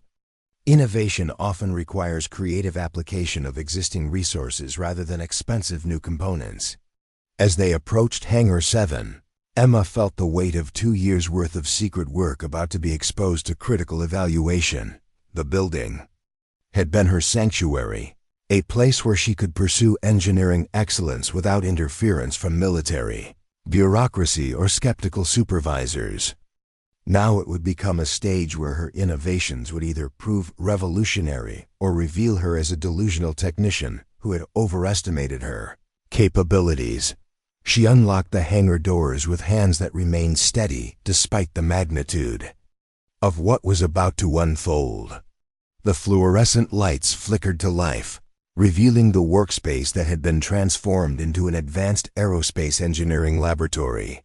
Innovation often requires creative application of existing resources rather than expensive new components. As they approached Hangar 7, Emma felt the weight of 2 years' worth of secret work about to be exposed to critical evaluation. The building had been her sanctuary, a place where she could pursue engineering excellence without interference from military, bureaucracy, or skeptical supervisors. Now it would become a stage where her innovations would either prove revolutionary or reveal her as a delusional technician who had overestimated her capabilities. She unlocked the hangar doors with hands that remained steady despite the magnitude of what was about to unfold. The fluorescent lights flickered to life, revealing the workspace that had been transformed into an advanced aerospace engineering laboratory.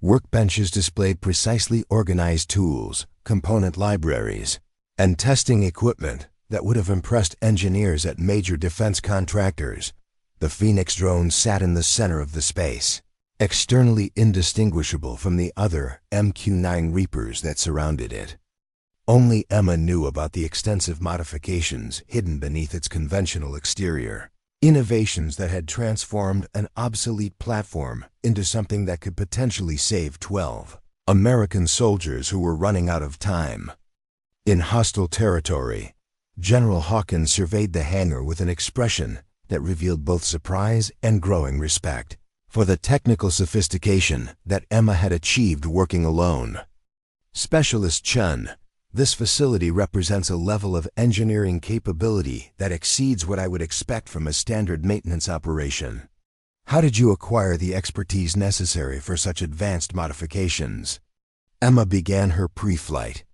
Workbenches displayed precisely organized tools, component libraries, and testing equipment that would have impressed engineers at major defense contractors. The Phoenix drone sat in the center of the space, externally indistinguishable from the other MQ-9 Reapers that surrounded it. Only Emma knew about the extensive modifications hidden beneath its conventional exterior. Innovations that had transformed an obsolete platform into something that could potentially save 12 American soldiers who were running out of time. In hostile territory, General Hawkins surveyed the hangar with an expression that revealed both surprise and growing respect for the technical sophistication that Emma had achieved working alone. Specialist Chun, this facility represents a level of engineering capability that exceeds what I would expect from a standard maintenance operation. How did you acquire the expertise necessary for such advanced modifications? Emma began her pre-flight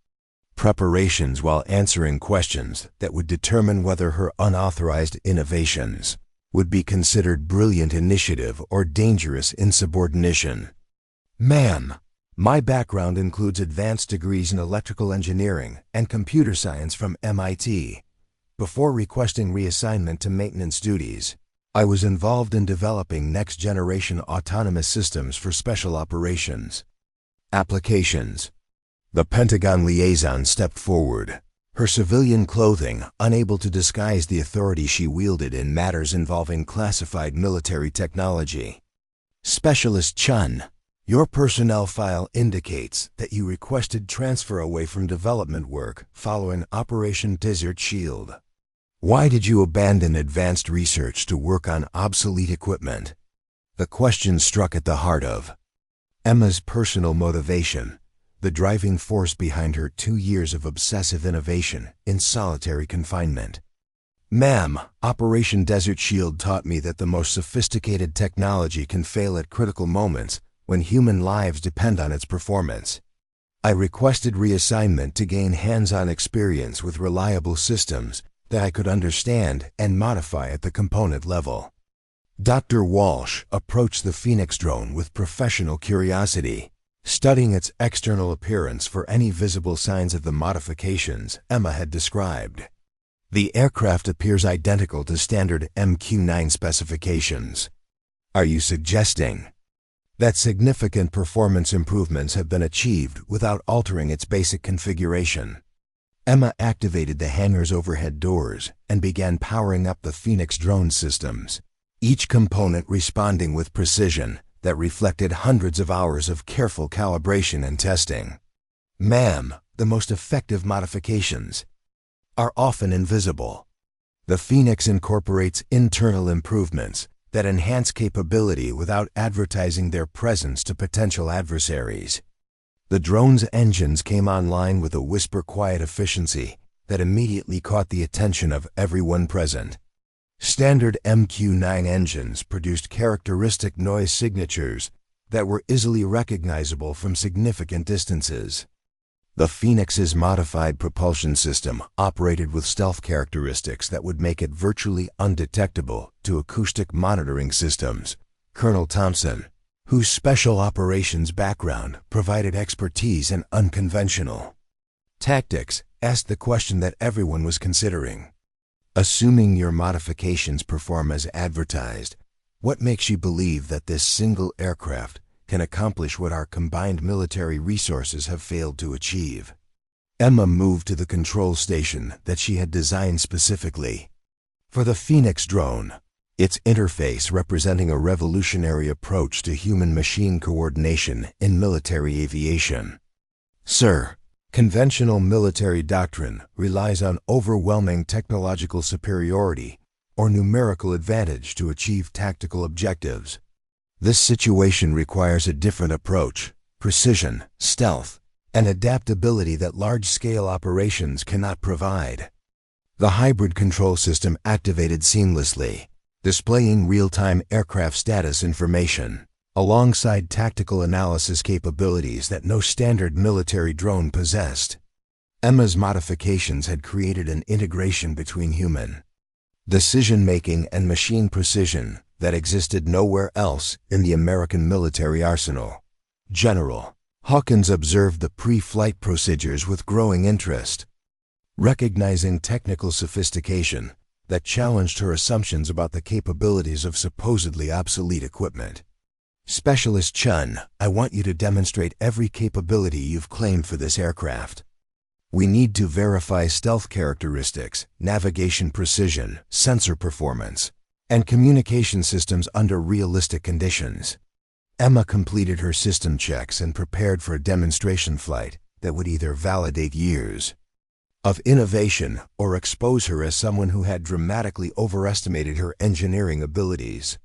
preparations while answering questions that would determine whether her unauthorized innovations would be considered brilliant initiative or dangerous insubordination. Ma'am, my background includes advanced degrees in electrical engineering and computer science from MIT. Before requesting reassignment to maintenance duties, I was involved in developing next-generation autonomous systems for special operations applications. The Pentagon liaison stepped forward, her civilian clothing unable to disguise the authority she wielded in matters involving classified military technology. Specialist Chun, your personnel file indicates that you requested transfer away from development work following Operation Desert Shield. Why did you abandon advanced research to work on obsolete equipment? The question struck at the heart of Emma's personal motivation, the driving force behind her 2 years of obsessive innovation in solitary confinement. Ma'am, Operation Desert Shield taught me that the most sophisticated technology can fail at critical moments when human lives depend on its performance. I requested reassignment to gain hands-on experience with reliable systems that I could understand and modify at the component level. Dr. Walsh approached the Phoenix drone with professional curiosity, studying its external appearance for any visible signs of the modifications Emma had described. The aircraft appears identical to standard MQ-9 specifications. Are you suggesting that significant performance improvements have been achieved without altering its basic configuration? Emma activated the hangar's overhead doors and began powering up the Phoenix drone systems, each component responding with precision that reflected hundreds of hours of careful calibration and testing. Ma'am, the most effective modifications are often invisible. The Phoenix incorporates internal improvements that enhance capability without advertising their presence to potential adversaries. The drone's engines came online with a whisper-quiet efficiency that immediately caught the attention of everyone present. Standard MQ-9 engines produced characteristic noise signatures that were easily recognizable from significant distances. The Phoenix's modified propulsion system operated with stealth characteristics that would make it virtually undetectable to acoustic monitoring systems. Colonel Thompson, whose special operations background provided expertise in unconventional tactics, asked the question that everyone was considering. Assuming your modifications perform as advertised, what makes you believe that this single aircraft can accomplish what our combined military resources have failed to achieve? Emma moved to the control station that she had designed specifically for the Phoenix drone, its interface representing a revolutionary approach to human-machine coordination in military aviation. Sir, conventional military doctrine relies on overwhelming technological superiority or numerical advantage to achieve tactical objectives. This situation requires a different approach: precision, stealth, and adaptability that large-scale operations cannot provide. The hybrid control system activated seamlessly, displaying real-time aircraft status information, alongside tactical analysis capabilities that no standard military drone possessed. Emma's modifications had created an integration between human decision-making and machine precision that existed nowhere else in the American military arsenal. General Hawkins observed the pre-flight procedures with growing interest, recognizing technical sophistication that challenged her assumptions about the capabilities of supposedly obsolete equipment. Specialist Chun, I want you to demonstrate every capability you've claimed for this aircraft. We need to verify stealth characteristics, navigation precision, sensor performance, and communication systems under realistic conditions. Emma completed her system checks and prepared for a demonstration flight that would either validate years of innovation or expose her as someone who had dramatically overestimated her engineering abilities.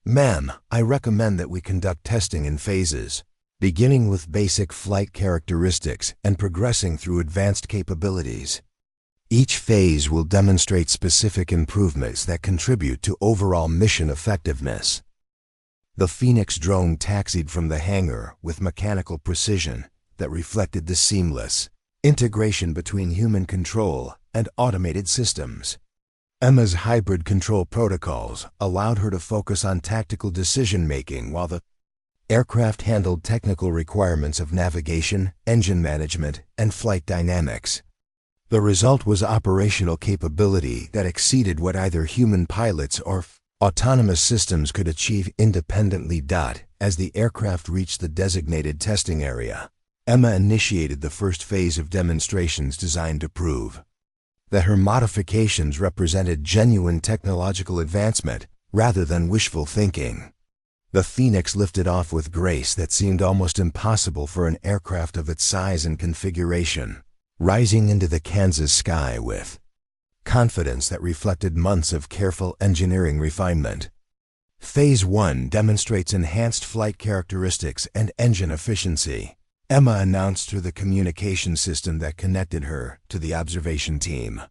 Ma'am, I recommend that we conduct testing in phases, beginning with basic flight characteristics and progressing through advanced capabilities. Each phase will demonstrate specific improvements that contribute to overall mission effectiveness. The Phoenix drone taxied from the hangar with mechanical precision that reflected the seamless integration between human control and automated systems. Emma's hybrid control protocols allowed her to focus on tactical decision-making while the aircraft handled technical requirements of navigation, engine management, and flight dynamics. The result was operational capability that exceeded what either human pilots or autonomous systems could achieve independently. As the aircraft reached the designated testing area, Emma initiated the first phase of demonstrations designed to prove that her modifications represented genuine technological advancement rather than wishful thinking. The Phoenix lifted off with grace that seemed almost impossible for an aircraft of its size and configuration, rising into the Kansas sky with confidence that reflected months of careful engineering refinement. Phase 1 demonstrates enhanced flight characteristics and engine efficiency, Emma announced through the communication system that connected her to the observation team.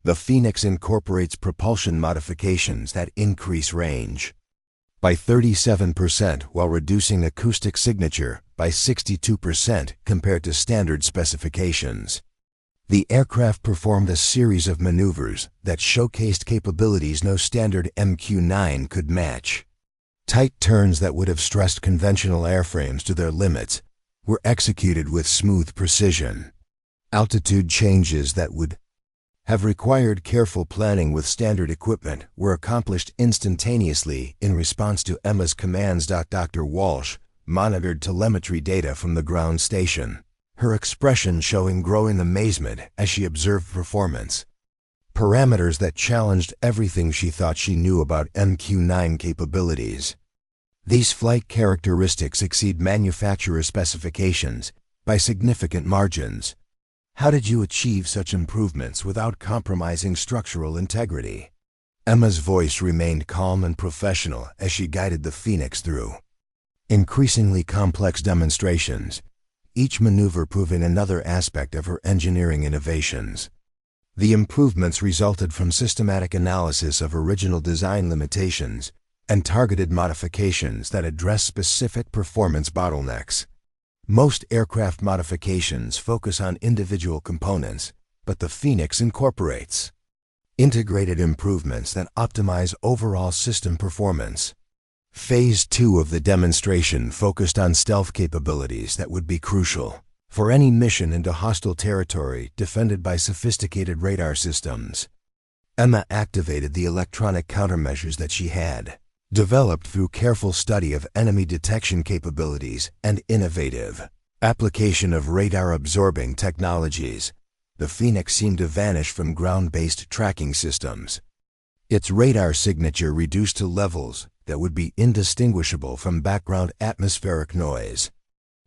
The Phoenix incorporates propulsion modifications that increase range by 37% while reducing acoustic signature by 62% compared to standard specifications. The aircraft performed a series of maneuvers that showcased capabilities no standard MQ-9 could match. Tight turns that would have stressed conventional airframes to their limits were executed with smooth precision. Altitude changes that would have required careful planning with standard equipment were accomplished instantaneously in response to Emma's commands. Dr. Walsh monitored telemetry data from the ground station, her expression showing growing amazement as she observed performance parameters that challenged everything she thought she knew about MQ-9 capabilities. These flight characteristics exceed manufacturer specifications by significant margins. How did you achieve such improvements without compromising structural integrity? Emma's voice remained calm and professional as she guided the Phoenix through increasingly complex demonstrations, each maneuver proving another aspect of her engineering innovations. The improvements resulted from systematic analysis of original design limitations, and targeted modifications that address specific performance bottlenecks. Most aircraft modifications focus on individual components, but the Phoenix incorporates integrated improvements that optimize overall system performance. Phase 2 of the demonstration focused on stealth capabilities that would be crucial for any mission into hostile territory defended by sophisticated radar systems. Emma activated the electronic countermeasures that she had developed through careful study of enemy detection capabilities and innovative application of radar-absorbing technologies. The Phoenix seemed to vanish from ground-based tracking systems. Its radar signature reduced to levels that would be indistinguishable from background atmospheric noise.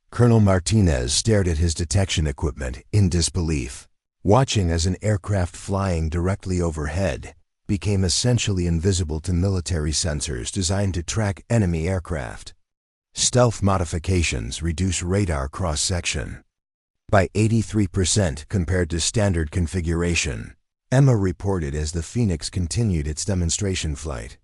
Colonel Martinez stared at his detection equipment in disbelief, watching as an aircraft flying directly overhead became essentially invisible to military sensors designed to track enemy aircraft. Stealth modifications reduce radar cross-section by 83% compared to standard configuration, Emma reported as the Phoenix continued its demonstration flight.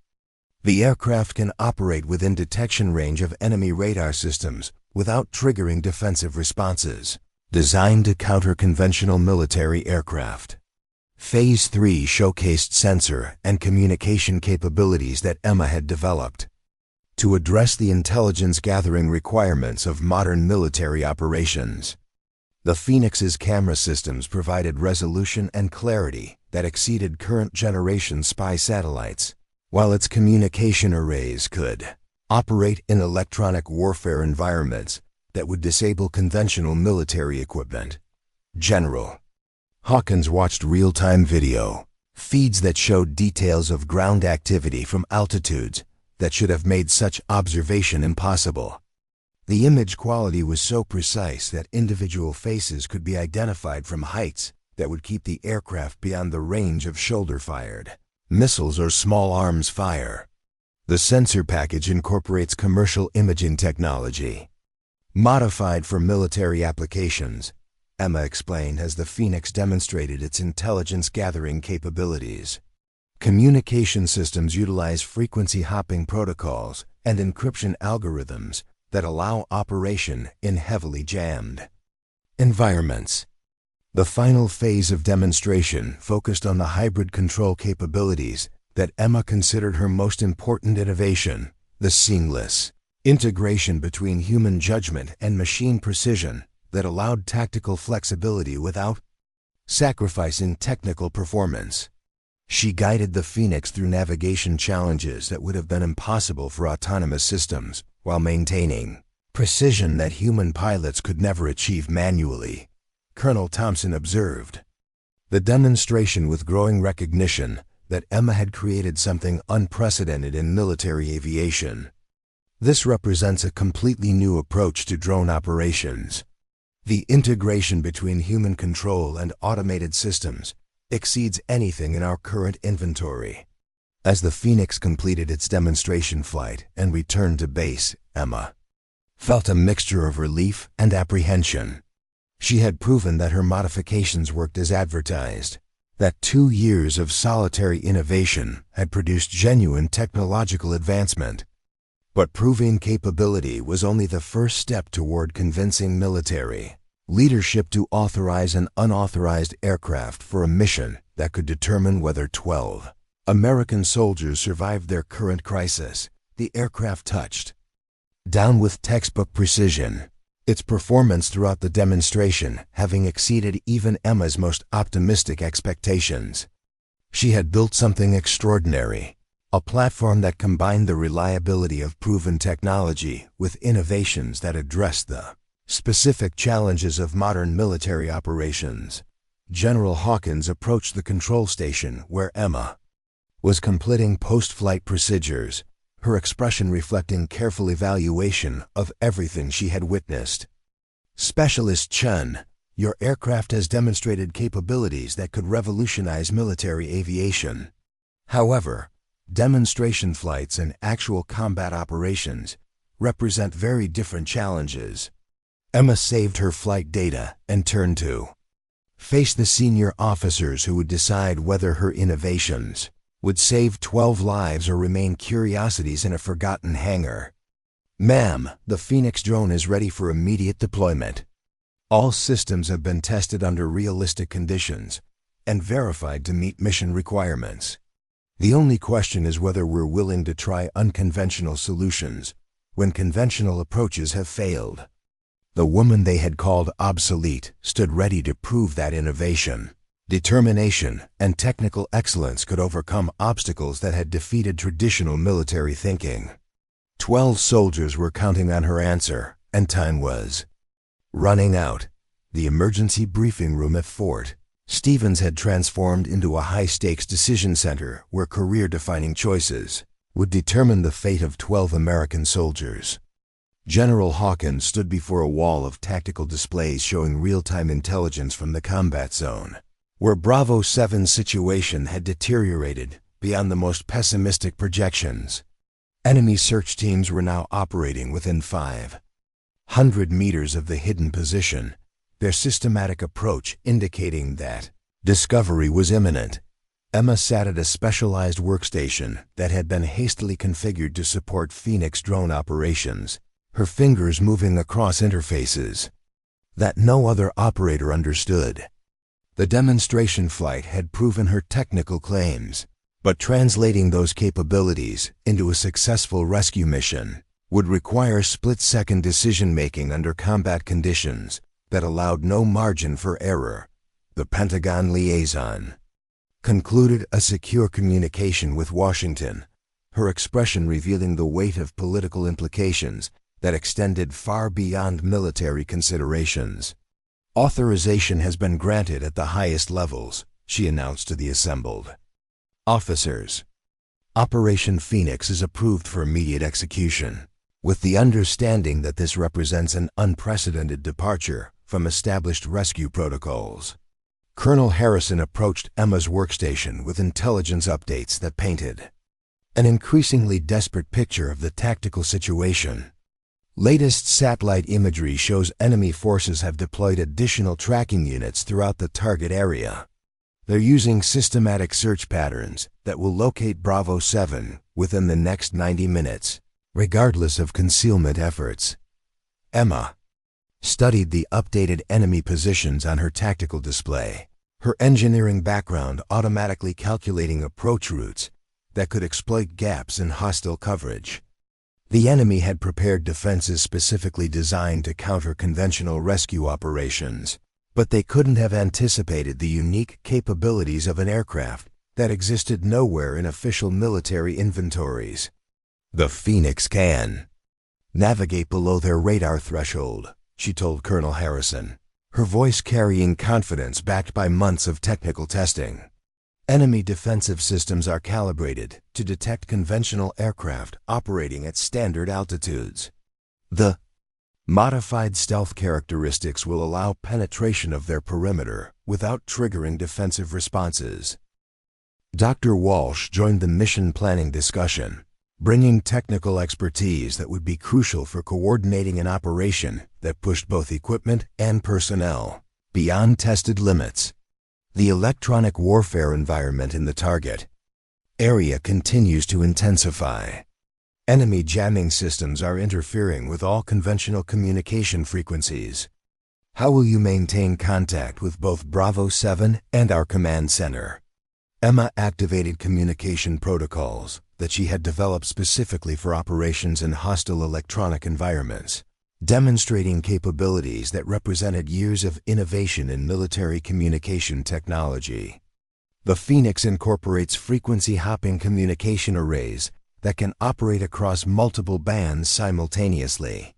The aircraft can operate within detection range of enemy radar systems without triggering defensive responses, designed to counter conventional military aircraft. Phase 3 showcased sensor and communication capabilities that Emma had developed to address the intelligence gathering requirements of modern military operations. The Phoenix's camera systems provided resolution and clarity that exceeded current generation spy satellites, while its communication arrays could operate in electronic warfare environments that would disable conventional military equipment. General Hawkins watched real-time video feeds that showed details of ground activity from altitudes that should have made such observation impossible. The image quality was so precise that individual faces could be identified from heights that would keep the aircraft beyond the range of shoulder-fired missiles or small arms fire. The sensor package incorporates commercial imaging technology modified for military applications, Emma explained as the Phoenix demonstrated its intelligence-gathering capabilities. Communication systems utilize frequency-hopping protocols and encryption algorithms that allow operation in heavily jammed environments. The final phase of demonstration focused on the hybrid control capabilities that Emma considered her most important innovation, the seamless integration between human judgment and machine precision that allowed tactical flexibility without sacrificing technical performance. She guided the Phoenix through navigation challenges that would have been impossible for autonomous systems while maintaining precision that human pilots could never achieve manually, Colonel Thompson observed. The demonstration with growing recognition that Emma had created something unprecedented in military aviation. This represents a completely new approach to drone operations. The integration between human control and automated systems exceeds anything in our current inventory. As the Phoenix completed its demonstration flight and returned to base, Emma felt a mixture of relief and apprehension. She had proven that her modifications worked as advertised, that 2 years of solitary innovation had produced genuine technological advancement. But proving capability was only the first step toward convincing military leadership to authorize an unauthorized aircraft for a mission that could determine whether 12 American soldiers survived their current crisis. The aircraft touched down with textbook precision, its performance throughout the demonstration having exceeded even Emma's most optimistic expectations. She had built something extraordinary, a platform that combined the reliability of proven technology with innovations that addressed the specific challenges of modern military operations. General Hawkins approached the control station where Emma was completing post-flight procedures, her expression reflecting careful evaluation of everything she had witnessed. Specialist Chen, your aircraft has demonstrated capabilities that could revolutionize military aviation. However, demonstration flights and actual combat operations represent very different challenges. Emma saved her flight data and turned to face the senior officers who would decide whether her innovations would save 12 lives or remain curiosities in a forgotten hangar. Ma'am, the Phoenix drone is ready for immediate deployment. All systems have been tested under realistic conditions and verified to meet mission requirements. The only question is whether we're willing to try unconventional solutions when conventional approaches have failed. The woman they had called obsolete stood ready to prove that innovation, determination, and technical excellence could overcome obstacles that had defeated traditional military thinking. 12 soldiers were counting on her answer, and time was running out. The emergency briefing room at Fort Stevens had transformed into a high-stakes decision center where career-defining choices would determine the fate of 12 American soldiers. General Hawkins stood before a wall of tactical displays showing real-time intelligence from the combat zone, where Bravo 7's situation had deteriorated beyond the most pessimistic projections. Enemy search teams were now operating within 500 meters of the hidden position, their systematic approach indicating that discovery was imminent. Emma sat at a specialized workstation that had been hastily configured to support Phoenix drone operations, her fingers moving across interfaces that no other operator understood. The demonstration flight had proven her technical claims, but translating those capabilities into a successful rescue mission would require split-second decision-making under combat conditions that allowed no margin for error. The Pentagon liaison concluded a secure communication with Washington, her expression revealing the weight of political implications that extended far beyond military considerations. Authorization has been granted at the highest levels, she announced to the assembled officers. Operation Phoenix is approved for immediate execution, with the understanding that this represents an unprecedented departure from established rescue protocols. Colonel Harrison approached Emma's workstation with intelligence updates that painted an increasingly desperate picture of the tactical situation. Latest satellite imagery shows enemy forces have deployed additional tracking units throughout the target area. They're using systematic search patterns that will locate Bravo 7 within the next 90 minutes, regardless of concealment efforts. Emma studied the updated enemy positions on her tactical display, her engineering background automatically calculating approach routes that could exploit gaps in hostile coverage. The enemy had prepared defenses specifically designed to counter conventional rescue operations, but they couldn't have anticipated the unique capabilities of an aircraft that existed nowhere in official military inventories. The Phoenix can navigate below their radar threshold, she told Colonel Harrison, her voice carrying confidence backed by months of technical testing. Enemy defensive systems are calibrated to detect conventional aircraft operating at standard altitudes. The modified stealth characteristics will allow penetration of their perimeter without triggering defensive responses. Dr. Walsh joined the mission planning discussion, bringing technical expertise that would be crucial for coordinating an operation that pushed both equipment and personnel beyond tested limits. The electronic warfare environment in the target area continues to intensify. Enemy jamming systems are interfering with all conventional communication frequencies. How will you maintain contact with both Bravo 7 and our command center? Emma activated communication protocols that she had developed specifically for operations in hostile electronic environments, demonstrating capabilities that represented years of innovation in military communication technology. The Phoenix incorporates frequency-hopping communication arrays that can operate across multiple bands simultaneously.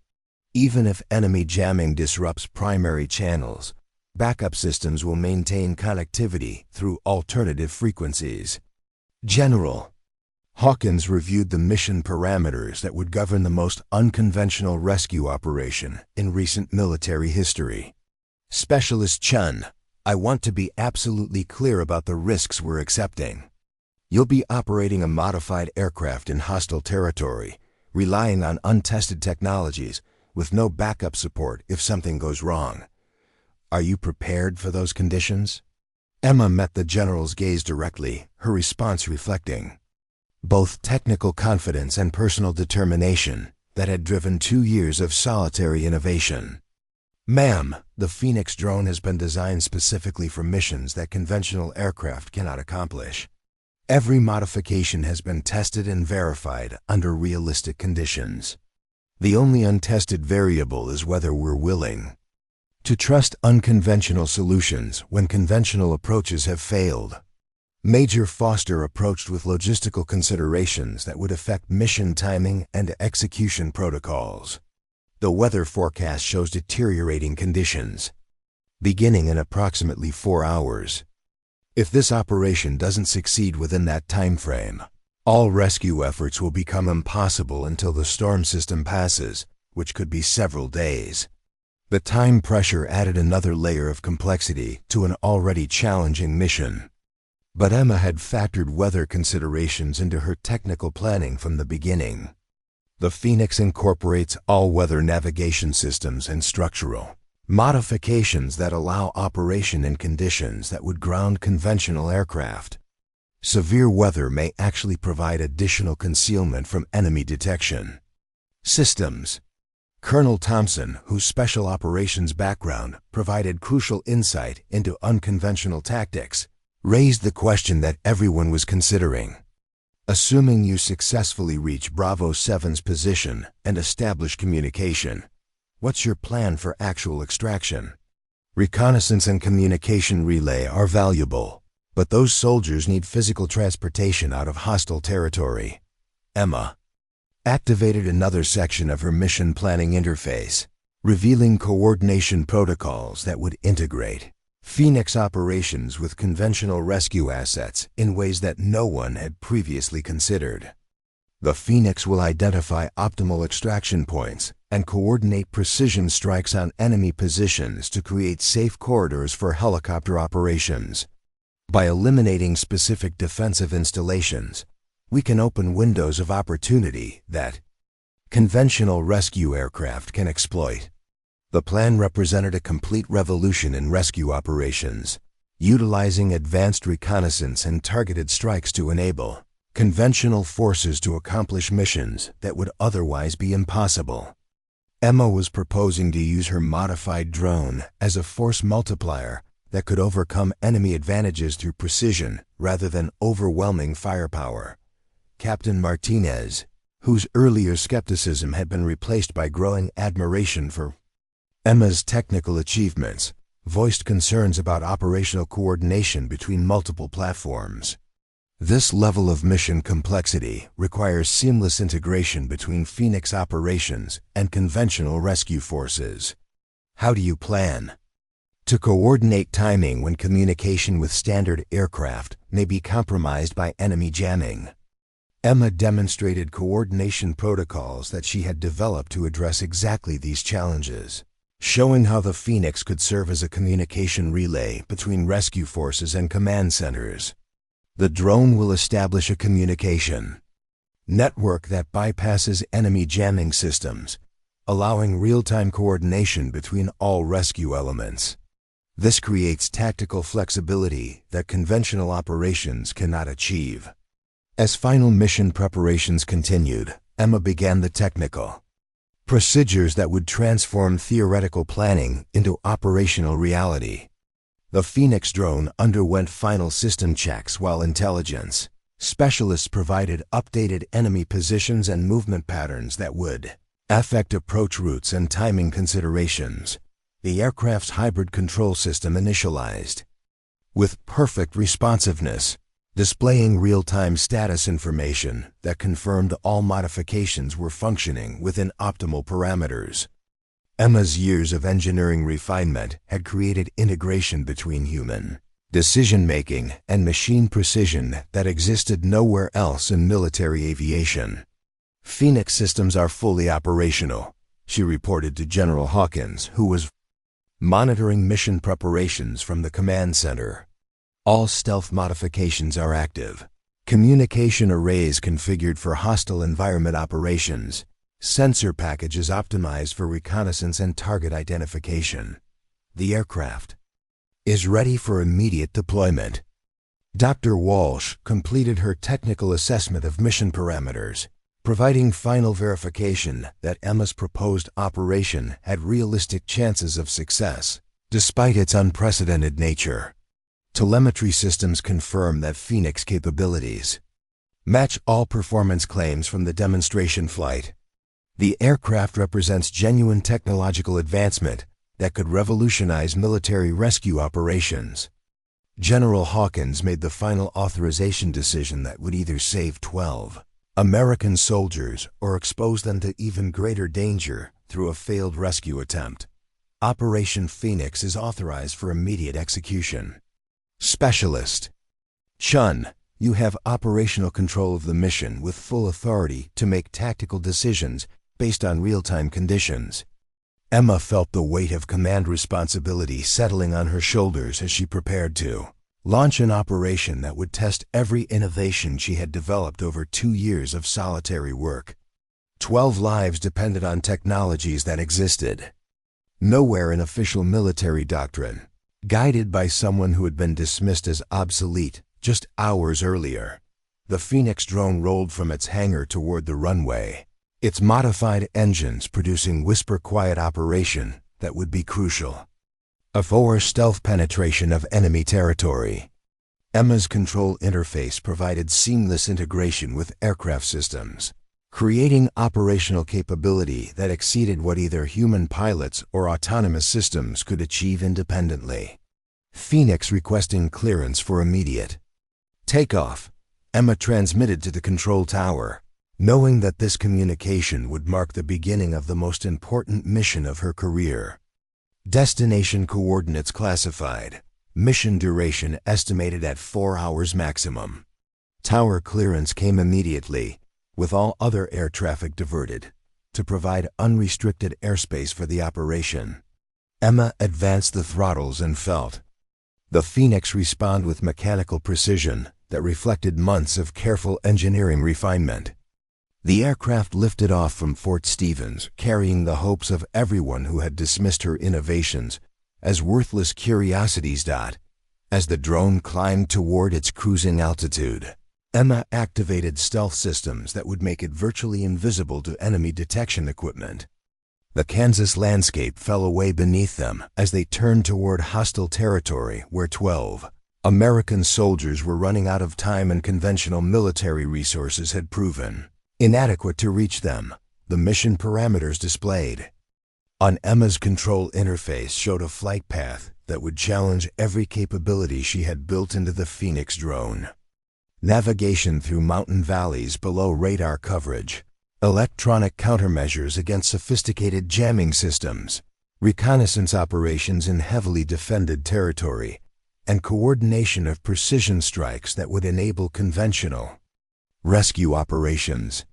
Even if enemy jamming disrupts primary channels, backup systems will maintain connectivity through alternative frequencies. General Hawkins reviewed the mission parameters that would govern the most unconventional rescue operation in recent military history. Specialist Chun, I want to be absolutely clear about the risks we're accepting. You'll be operating a modified aircraft in hostile territory, relying on untested technologies, with no backup support if something goes wrong. Are you prepared for those conditions? Emma met the general's gaze directly, her response reflecting both technical confidence and personal determination that had driven 2 years of solitary innovation. "Ma'am, the Phoenix drone has been designed specifically for missions that conventional aircraft cannot accomplish. Every modification has been tested and verified under realistic conditions. The only untested variable is whether we're willing to trust unconventional solutions when conventional approaches have failed." Major Foster approached with logistical considerations that would affect mission timing and execution protocols. The weather forecast shows deteriorating conditions, beginning in approximately 4 hours. If this operation doesn't succeed within that time frame, all rescue efforts will become impossible until the storm system passes, which could be several days. The time pressure added another layer of complexity to an already challenging mission. But Emma had factored weather considerations into her technical planning from the beginning. The Phoenix incorporates all-weather navigation systems and structural modifications that allow operation in conditions that would ground conventional aircraft. Severe weather may actually provide additional concealment from enemy detection. Systems. Colonel Thompson, whose special operations background provided crucial insight into unconventional tactics, raised the question that everyone was considering. Assuming you successfully reach Bravo 7's position and establish communication, what's your plan for actual extraction? Reconnaissance and communication relay are valuable, but those soldiers need physical transportation out of hostile territory. Emma activated another section of her mission planning interface, revealing coordination protocols that would integrate Phoenix operations with conventional rescue assets in ways that no one had previously considered. The Phoenix will identify optimal extraction points and coordinate precision strikes on enemy positions to create safe corridors for helicopter operations. By eliminating specific defensive installations, we can open windows of opportunity that conventional rescue aircraft can exploit. The plan represented a complete revolution in rescue operations, utilizing advanced reconnaissance and targeted strikes to enable conventional forces to accomplish missions that would otherwise be impossible. Emma was proposing to use her modified drone as a force multiplier that could overcome enemy advantages through precision rather than overwhelming firepower. Captain Martinez, whose earlier skepticism had been replaced by growing admiration for Emma's technical achievements, voiced concerns about operational coordination between multiple platforms. This level of mission complexity requires seamless integration between Phoenix operations and conventional rescue forces. How do you plan to coordinate timing when communication with standard aircraft may be compromised by enemy jamming? Emma demonstrated coordination protocols that she had developed to address exactly these challenges, showing how the Phoenix could serve as a communication relay between rescue forces and command centers. The drone will establish a communication network that bypasses enemy jamming systems, allowing real-time coordination between all rescue elements. This creates tactical flexibility that conventional operations cannot achieve. As final mission preparations continued, Emma began the technical procedures that would transform theoretical planning into operational reality. The Phoenix drone underwent final system checks while intelligence specialists provided updated enemy positions and movement patterns that would affect approach routes and timing considerations. The aircraft's hybrid control system initialized with perfect responsiveness, displaying real-time status information that confirmed all modifications were functioning within optimal parameters. Emma's years of engineering refinement had created integration between human decision-making and machine precision that existed nowhere else in military aviation. "Phoenix systems are fully operational," she reported to General Hawkins, who was monitoring mission preparations from the command center. "All stealth modifications are active. Communication arrays configured for hostile environment operations. Sensor packages optimized for reconnaissance and target identification. The aircraft is ready for immediate deployment. Dr. Walsh completed her technical assessment of mission parameters, providing final verification that Emma's proposed operation had realistic chances of success, despite its unprecedented nature. Telemetry systems confirm that Phoenix capabilities match all performance claims from the demonstration flight. The aircraft represents genuine technological advancement that could revolutionize military rescue operations. General Hawkins made the final authorization decision that would either save 12 American soldiers or expose them to even greater danger through a failed rescue attempt. Operation Phoenix is authorized for immediate execution. Specialist Chun, you have operational control of the mission with full authority to make tactical decisions based on real-time conditions. Emma felt the weight of command responsibility settling on her shoulders as she prepared to launch an operation that would test every innovation she had developed over 2 years of solitary work. 12 lives depended on technologies that existed nowhere in official military doctrine. Guided by someone who had been dismissed as obsolete just hours earlier, the Phoenix drone rolled from its hangar toward the runway, its modified engines producing whisper-quiet operation that would be crucial for stealth penetration of enemy territory. Emma's control interface provided seamless integration with aircraft systems, creating operational capability that exceeded what either human pilots or autonomous systems could achieve independently. Phoenix requesting clearance for immediate takeoff, Emma transmitted to the control tower, knowing that this communication would mark the beginning of the most important mission of her career. Destination coordinates classified. Mission duration estimated at 4 hours maximum. Tower clearance came immediately, with all other air traffic diverted, to provide unrestricted airspace for the operation. Emma advanced the throttles and felt the Phoenix respond with mechanical precision that reflected months of careful engineering refinement. The aircraft lifted off from Fort Stevens, carrying the hopes of everyone who had dismissed her innovations as worthless curiosities. As the drone climbed toward its cruising altitude, Emma activated stealth systems that would make it virtually invisible to enemy detection equipment. The Kansas landscape fell away beneath them as they turned toward hostile territory where 12 American soldiers were running out of time and conventional military resources had proven inadequate to reach them. The mission parameters displayed on Emma's control interface showed a flight path that would challenge every capability she had built into the Phoenix drone. Navigation through mountain valleys below radar coverage, electronic countermeasures against sophisticated jamming systems, reconnaissance operations in heavily defended territory, and coordination of precision strikes that would enable conventional rescue operations.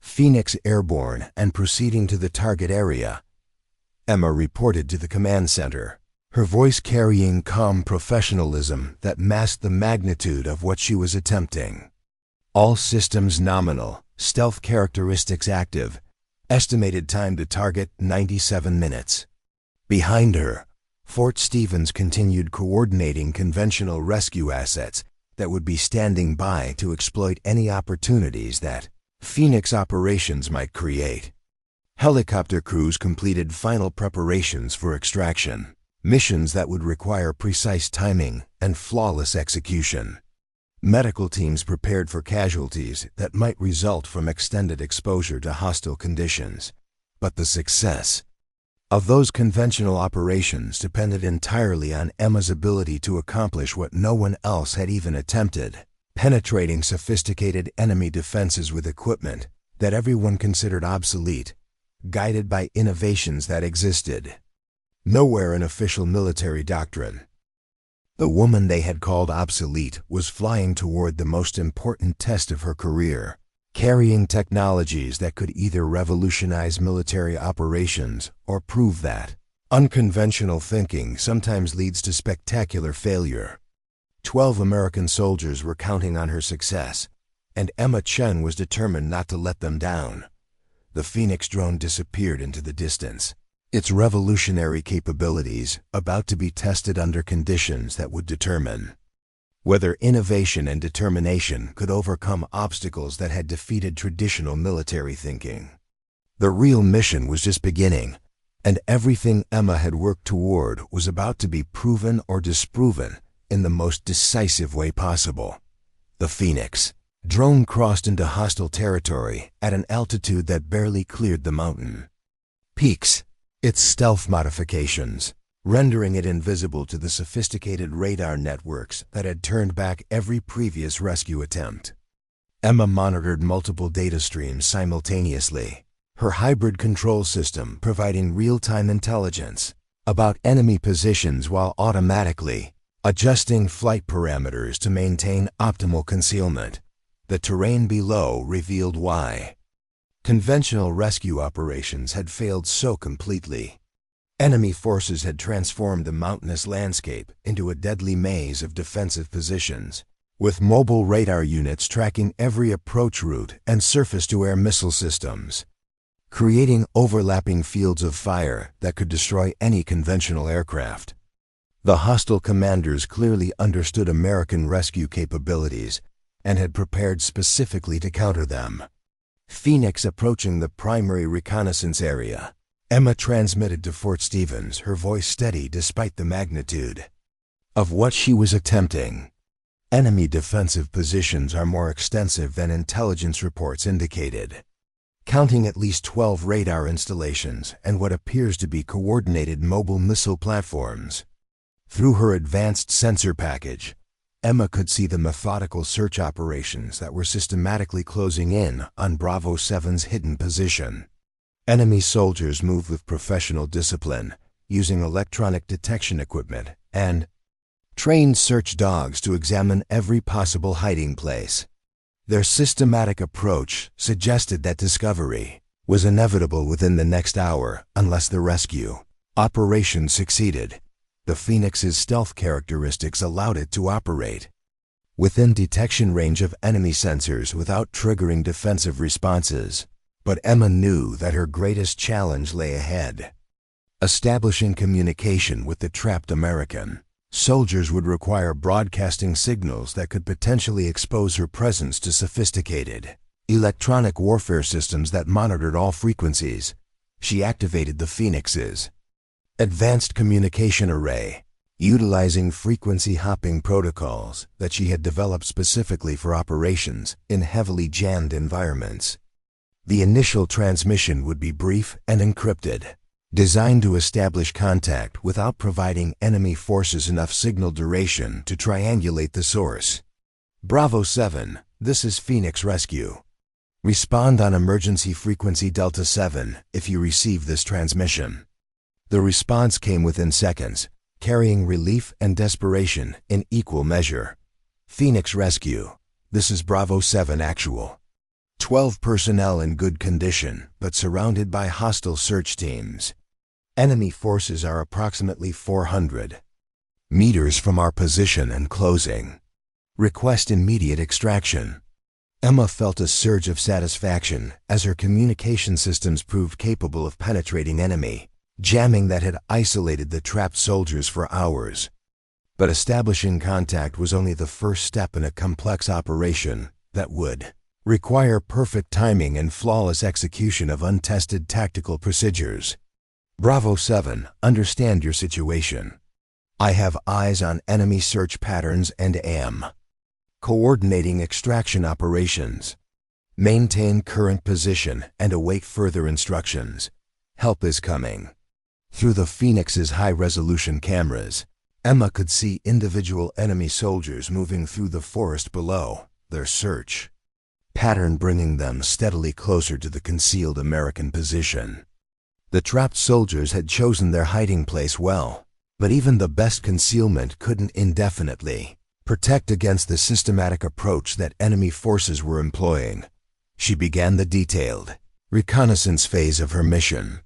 Phoenix airborne and proceeding to the target area. Emma reported to the command center, her voice carrying calm professionalism that masked the magnitude of what she was attempting. All systems nominal, stealth characteristics active, estimated time to target 97 minutes. Behind her, Fort Stevens continued coordinating conventional rescue assets that would be standing by to exploit any opportunities that Phoenix operations might create. Helicopter crews completed final preparations for extraction, missions that would require precise timing and flawless execution. Medical teams prepared for casualties that might result from extended exposure to hostile conditions. But the success of those conventional operations depended entirely on Emma's ability to accomplish what no one else had even attempted, penetrating sophisticated enemy defenses with equipment that everyone considered obsolete, guided by innovations that existed nowhere in official military doctrine. The woman they had called obsolete was flying toward the most important test of her career, carrying technologies that could either revolutionize military operations or prove that unconventional thinking sometimes leads to spectacular failure. 12 American soldiers were counting on her success, and Emma Chen was determined not to let them down. The Phoenix drone disappeared into the distance, its revolutionary capabilities about to be tested under conditions that would determine whether innovation and determination could overcome obstacles that had defeated traditional military thinking. The real mission was just beginning, and everything Emma had worked toward was about to be proven or disproven in the most decisive way possible. The Phoenix drone crossed into hostile territory at an altitude that barely cleared the mountain peaks. Its stealth modifications, rendering it invisible to the sophisticated radar networks that had turned back every previous rescue attempt. Emma monitored multiple data streams simultaneously, her hybrid control system providing real-time intelligence about enemy positions while automatically adjusting flight parameters to maintain optimal concealment. The terrain below revealed why conventional rescue operations had failed so completely. Enemy forces had transformed the mountainous landscape into a deadly maze of defensive positions, with mobile radar units tracking every approach route and surface-to-air missile systems, creating overlapping fields of fire that could destroy any conventional aircraft. The hostile commanders clearly understood American rescue capabilities and had prepared specifically to counter them. Phoenix approaching the primary reconnaissance area. Emma transmitted to Fort Stevens, her voice steady despite the magnitude of what she was attempting. Enemy defensive positions are more extensive than intelligence reports indicated, counting at least 12 radar installations and what appears to be coordinated mobile missile platforms. Through her advanced sensor package, Emma could see the methodical search operations that were systematically closing in on Bravo 7's hidden position. Enemy soldiers moved with professional discipline, using electronic detection equipment and trained search dogs to examine every possible hiding place. Their systematic approach suggested that discovery was inevitable within the next hour unless the rescue operation succeeded. The Phoenix's stealth characteristics allowed it to operate within detection range of enemy sensors without triggering defensive responses. But Emma knew that her greatest challenge lay ahead. Establishing communication with the trapped American soldiers would require broadcasting signals that could potentially expose her presence to sophisticated electronic warfare systems that monitored all frequencies. She activated the Phoenix's advanced communication array, utilizing frequency hopping protocols that she had developed specifically for operations in heavily jammed environments. The initial transmission would be brief and encrypted, designed to establish contact without providing enemy forces enough signal duration to triangulate the source. Bravo 7, this is Phoenix Rescue. Respond on emergency frequency Delta 7 if you receive this transmission. The response came within seconds, carrying relief and desperation in equal measure. Phoenix Rescue, this is Bravo 7 Actual. 12 personnel in good condition, but surrounded by hostile search teams. Enemy forces are approximately 400 meters from our position and closing. Request immediate extraction. Emma felt a surge of satisfaction as her communication systems proved capable of penetrating enemy jamming that had isolated the trapped soldiers for hours. But establishing contact was only the first step in a complex operation that would require perfect timing and flawless execution of untested tactical procedures. Bravo 7, understand your situation. I have eyes on enemy search patterns and am coordinating extraction operations. Maintain current position and await further instructions. Help is coming. Through the Phoenix's high-resolution cameras, Emma could see individual enemy soldiers moving through the forest below, their search pattern bringing them steadily closer to the concealed American position. The trapped soldiers had chosen their hiding place well, but even the best concealment couldn't indefinitely protect against the systematic approach that enemy forces were employing. She began the detailed reconnaissance phase of her mission,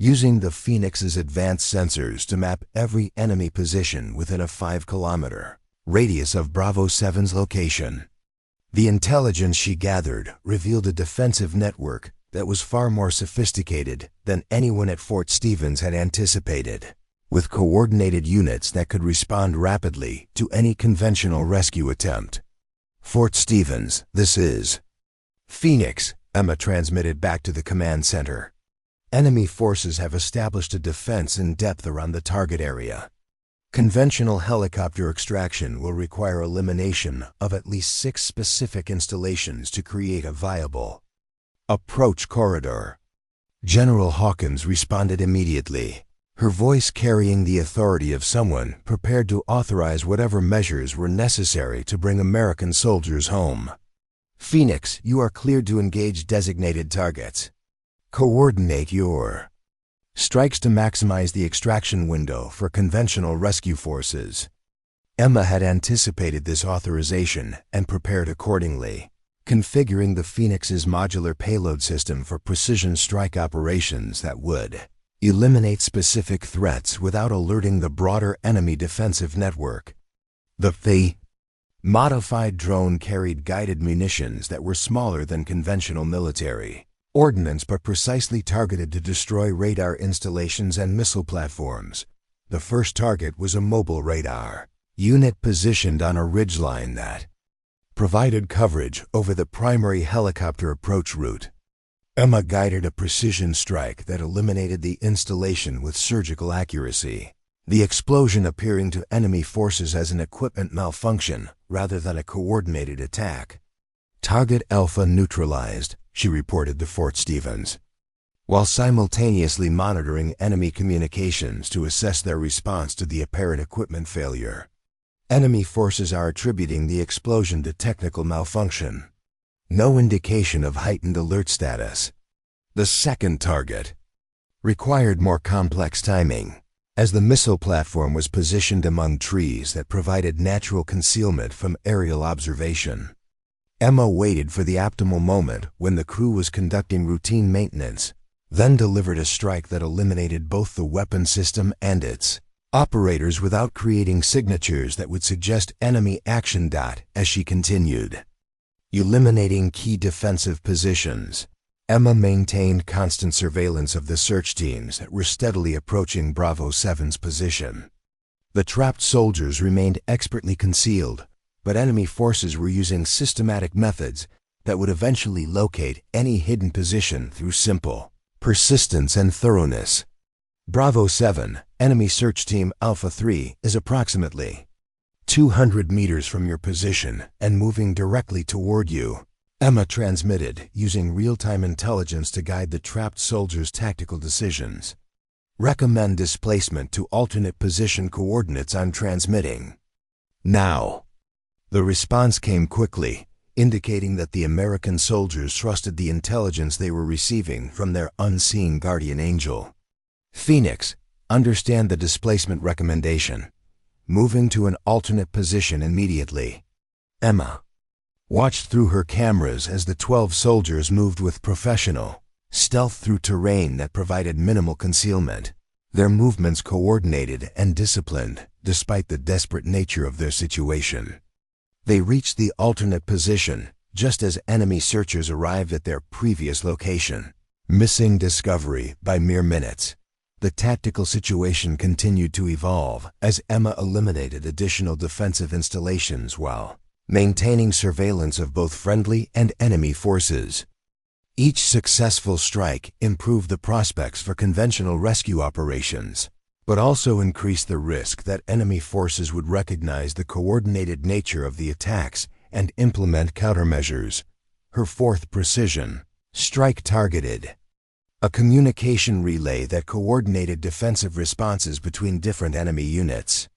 using the Phoenix's advanced sensors to map every enemy position within a 5-kilometer radius of Bravo 7's location. The intelligence she gathered revealed a defensive network that was far more sophisticated than anyone at Fort Stevens had anticipated, with coordinated units that could respond rapidly to any conventional rescue attempt. Fort Stevens, this is Phoenix, Emma transmitted back to the command center. Enemy forces have established a defense in depth around the target area. Conventional helicopter extraction will require elimination of at least 6 specific installations to create a viable approach corridor. General Hawkins responded immediately, her voice carrying the authority of someone prepared to authorize whatever measures were necessary to bring American soldiers home. Phoenix, you are cleared to engage designated targets. Coordinate your strikes to maximize the extraction window for conventional rescue forces. Emma had anticipated this authorization and prepared accordingly, configuring the Phoenix's modular payload system for precision strike operations that would eliminate specific threats without alerting the broader enemy defensive network. The modified drone carried guided munitions that were smaller than conventional military ordnance but precisely targeted to destroy radar installations and missile platforms. The first target was a mobile radar unit positioned on a ridgeline that provided coverage over the primary helicopter approach route. Emma guided a precision strike that eliminated the installation with surgical accuracy, the explosion appearing to enemy forces as an equipment malfunction rather than a coordinated attack. Target Alpha neutralized, she reported to Fort Stevens, while simultaneously monitoring enemy communications to assess their response to the apparent equipment failure. Enemy forces are attributing the explosion to technical malfunction. No indication of heightened alert status. The second target required more complex timing, as the missile platform was positioned among trees that provided natural concealment from aerial observation. Emma waited for the optimal moment when the crew was conducting routine maintenance, then delivered a strike that eliminated both the weapon system and its operators without creating signatures that would suggest enemy action. As she continued eliminating key defensive positions, Emma maintained constant surveillance of the search teams that were steadily approaching Bravo 7's position. The trapped soldiers remained expertly concealed, but enemy forces were using systematic methods that would eventually locate any hidden position through simple persistence and thoroughness. Bravo 7, Enemy Search Team Alpha 3, is approximately 200 meters from your position and moving directly toward you, Emma transmitted, using real-time intelligence to guide the trapped soldiers' tactical decisions. Recommend displacement to alternate position coordinates on transmitting. Now. The response came quickly, indicating that the American soldiers trusted the intelligence they were receiving from their unseen guardian angel. Phoenix, understand the displacement recommendation. Moving to an alternate position immediately. Emma watched through her cameras as the 12 soldiers moved with professional stealth through terrain that provided minimal concealment, their movements coordinated and disciplined despite the desperate nature of their situation. They reached the alternate position just as enemy searchers arrived at their previous location, missing discovery by mere minutes. The tactical situation continued to evolve as Emma eliminated additional defensive installations while maintaining surveillance of both friendly and enemy forces. Each successful strike improved the prospects for conventional rescue operations, but also increased the risk that enemy forces would recognize the coordinated nature of the attacks and implement countermeasures. Her fourth precision strike targeted a communication relay that coordinated defensive responses between different enemy units.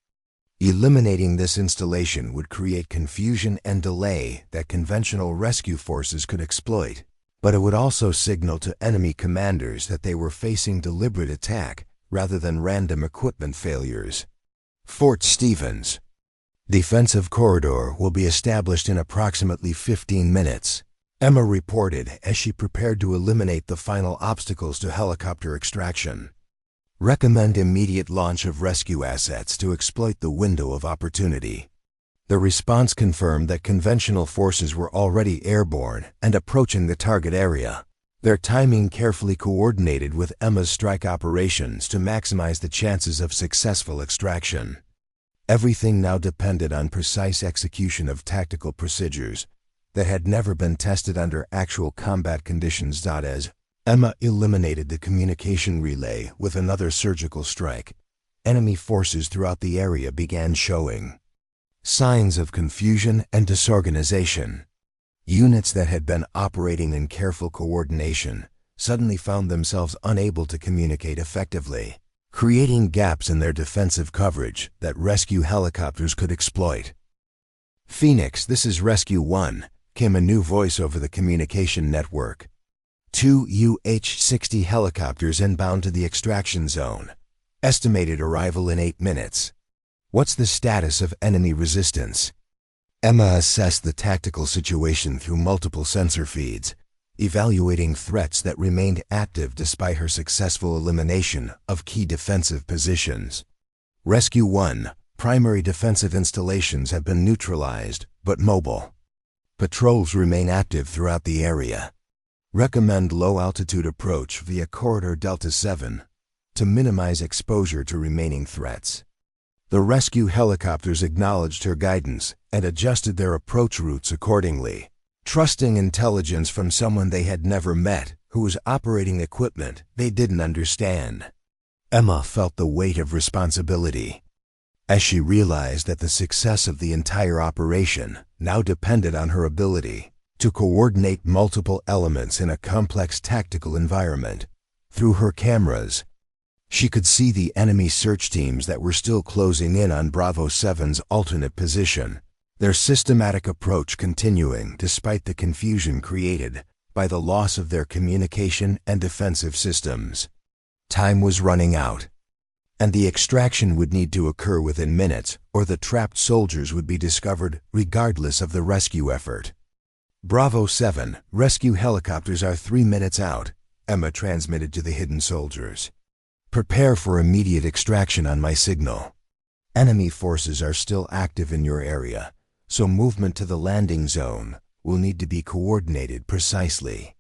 Eliminating this installation would create confusion and delay that conventional rescue forces could exploit, but it would also signal to enemy commanders that they were facing deliberate attack rather than random equipment failures. Fort Stevens. Defensive corridor will be established in approximately 15 minutes, Emma reported as she prepared to eliminate the final obstacles to helicopter extraction. Recommend immediate launch of rescue assets to exploit the window of opportunity. The response confirmed that conventional forces were already airborne and approaching the target area. their timing carefully coordinated with Emma's strike operations to maximize the chances of successful extraction. Everything now depended on precise execution of tactical procedures that had never been tested under actual combat conditions. As Emma eliminated the communication relay with another surgical strike, enemy forces throughout the area began showing signs of confusion and disorganization. Units that had been operating in careful coordination suddenly found themselves unable to communicate effectively, creating gaps in their defensive coverage that rescue helicopters could exploit. "Phoenix, this is Rescue 1, came a new voice over the communication network. 2 UH-60 helicopters inbound to the extraction zone. Estimated arrival in 8 minutes. What's the status of enemy resistance?" Emma assessed the tactical situation through multiple sensor feeds, evaluating threats that remained active despite her successful elimination of key defensive positions. "Rescue 1, primary defensive installations have been neutralized, but mobile. Patrols remain active throughout the area. Recommend low-altitude approach via Corridor Delta 7 to minimize exposure to remaining threats." The rescue helicopters acknowledged her guidance and adjusted their approach routes accordingly, trusting intelligence from someone they had never met who was operating equipment they didn't understand. Emma felt the weight of responsibility as she realized that the success of the entire operation now depended on her ability to coordinate multiple elements in a complex tactical environment. Through her cameras, she could see the enemy search teams that were still closing in on Bravo 7's alternate position, their systematic approach continuing despite the confusion created by the loss of their communication and defensive systems. Time was running out, and the extraction would need to occur within minutes or the trapped soldiers would be discovered regardless of the rescue effort. "Bravo 7, rescue helicopters are 3 minutes out," Emma transmitted to the hidden soldiers. "Prepare for immediate extraction on my signal. Enemy forces are still active in your area, so movement to the landing zone will need to be coordinated precisely."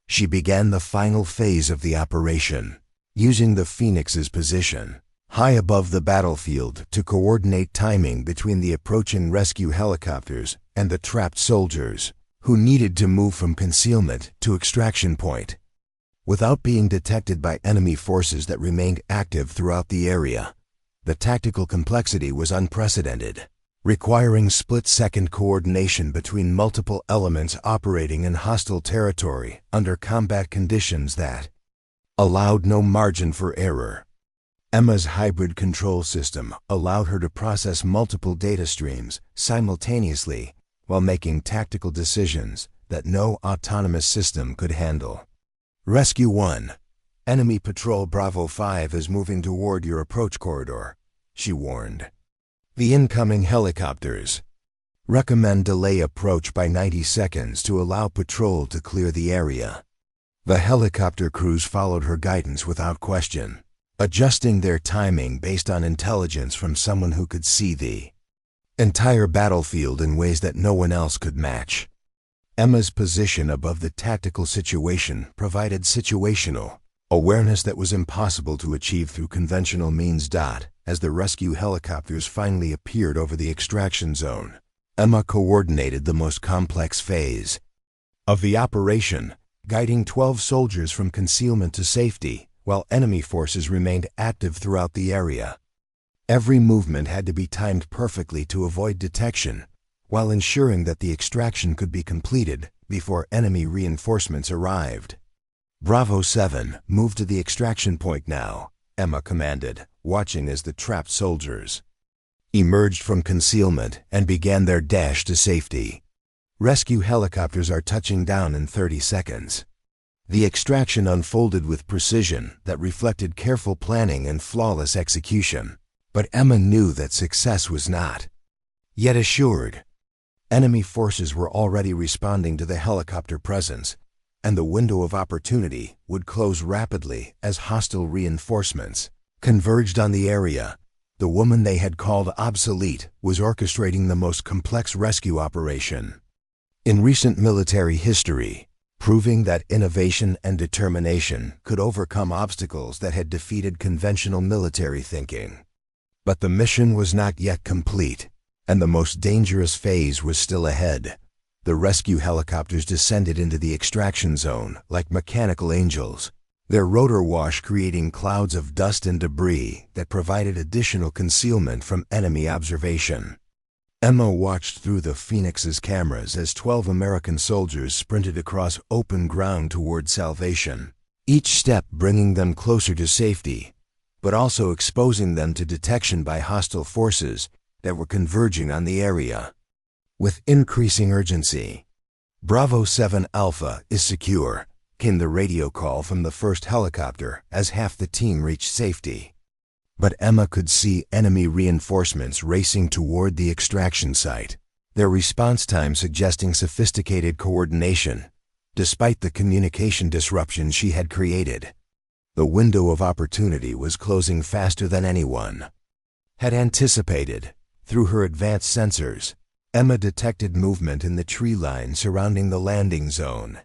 She began the final phase of the operation, using the Phoenix's position high above the battlefield to coordinate timing between the approaching rescue helicopters and the trapped soldiers who needed to move from concealment to extraction point without being detected by enemy forces that remained active throughout the area. The tactical complexity was unprecedented, requiring split-second coordination between multiple elements operating in hostile territory under combat conditions that allowed no margin for error. Emma's hybrid control system allowed her to process multiple data streams simultaneously while making tactical decisions that no autonomous system could handle. "Rescue 1, enemy patrol Bravo 5 is moving toward your approach corridor," she warned. "The incoming helicopters. Recommend delay approach by 90 seconds to allow patrol to clear the area." The helicopter crews followed her guidance without question, adjusting their timing based on intelligence from someone who could see the entire battlefield in ways that no one else could match. Emma's position above the tactical situation provided situational awareness that was impossible to achieve through conventional means. As the rescue helicopters finally appeared over the extraction zone, Emma coordinated the most complex phase of the operation, guiding 12 soldiers from concealment to safety while enemy forces remained active throughout the area. Every movement had to be timed perfectly to avoid detection, while ensuring that the extraction could be completed before enemy reinforcements arrived. "Bravo 7, move to the extraction point now," Emma commanded, watching as the trapped soldiers emerged from concealment and began their dash to safety. "Rescue helicopters are touching down in 30 seconds. The extraction unfolded with precision that reflected careful planning and flawless execution, but Emma knew that success was not yet assured. Enemy forces were already responding to the helicopter presence, and the window of opportunity would close rapidly as hostile reinforcements converged on the area. The woman they had called Obsolete was orchestrating the most complex rescue operation in recent military history, proving that innovation and determination could overcome obstacles that had defeated conventional military thinking. But the mission was not yet complete, and the most dangerous phase was still ahead. The rescue helicopters descended into the extraction zone like mechanical angels, their rotor wash creating clouds of dust and debris that provided additional concealment from enemy observation. Emma watched through the Phoenix's cameras as 12 American soldiers sprinted across open ground toward salvation, each step bringing them closer to safety, but also exposing them to detection by hostile forces that were converging on the area. With increasing urgency, Bravo 7 Alpha is secure, came the radio call from the first helicopter as half the team reached safety. But Emma could see enemy reinforcements racing toward the extraction site, their response time suggesting sophisticated coordination, despite the communication disruption she had created. The window of opportunity was closing faster than anyone had anticipated. Through her advanced sensors, Emma detected movement in the tree line surrounding the landing zone,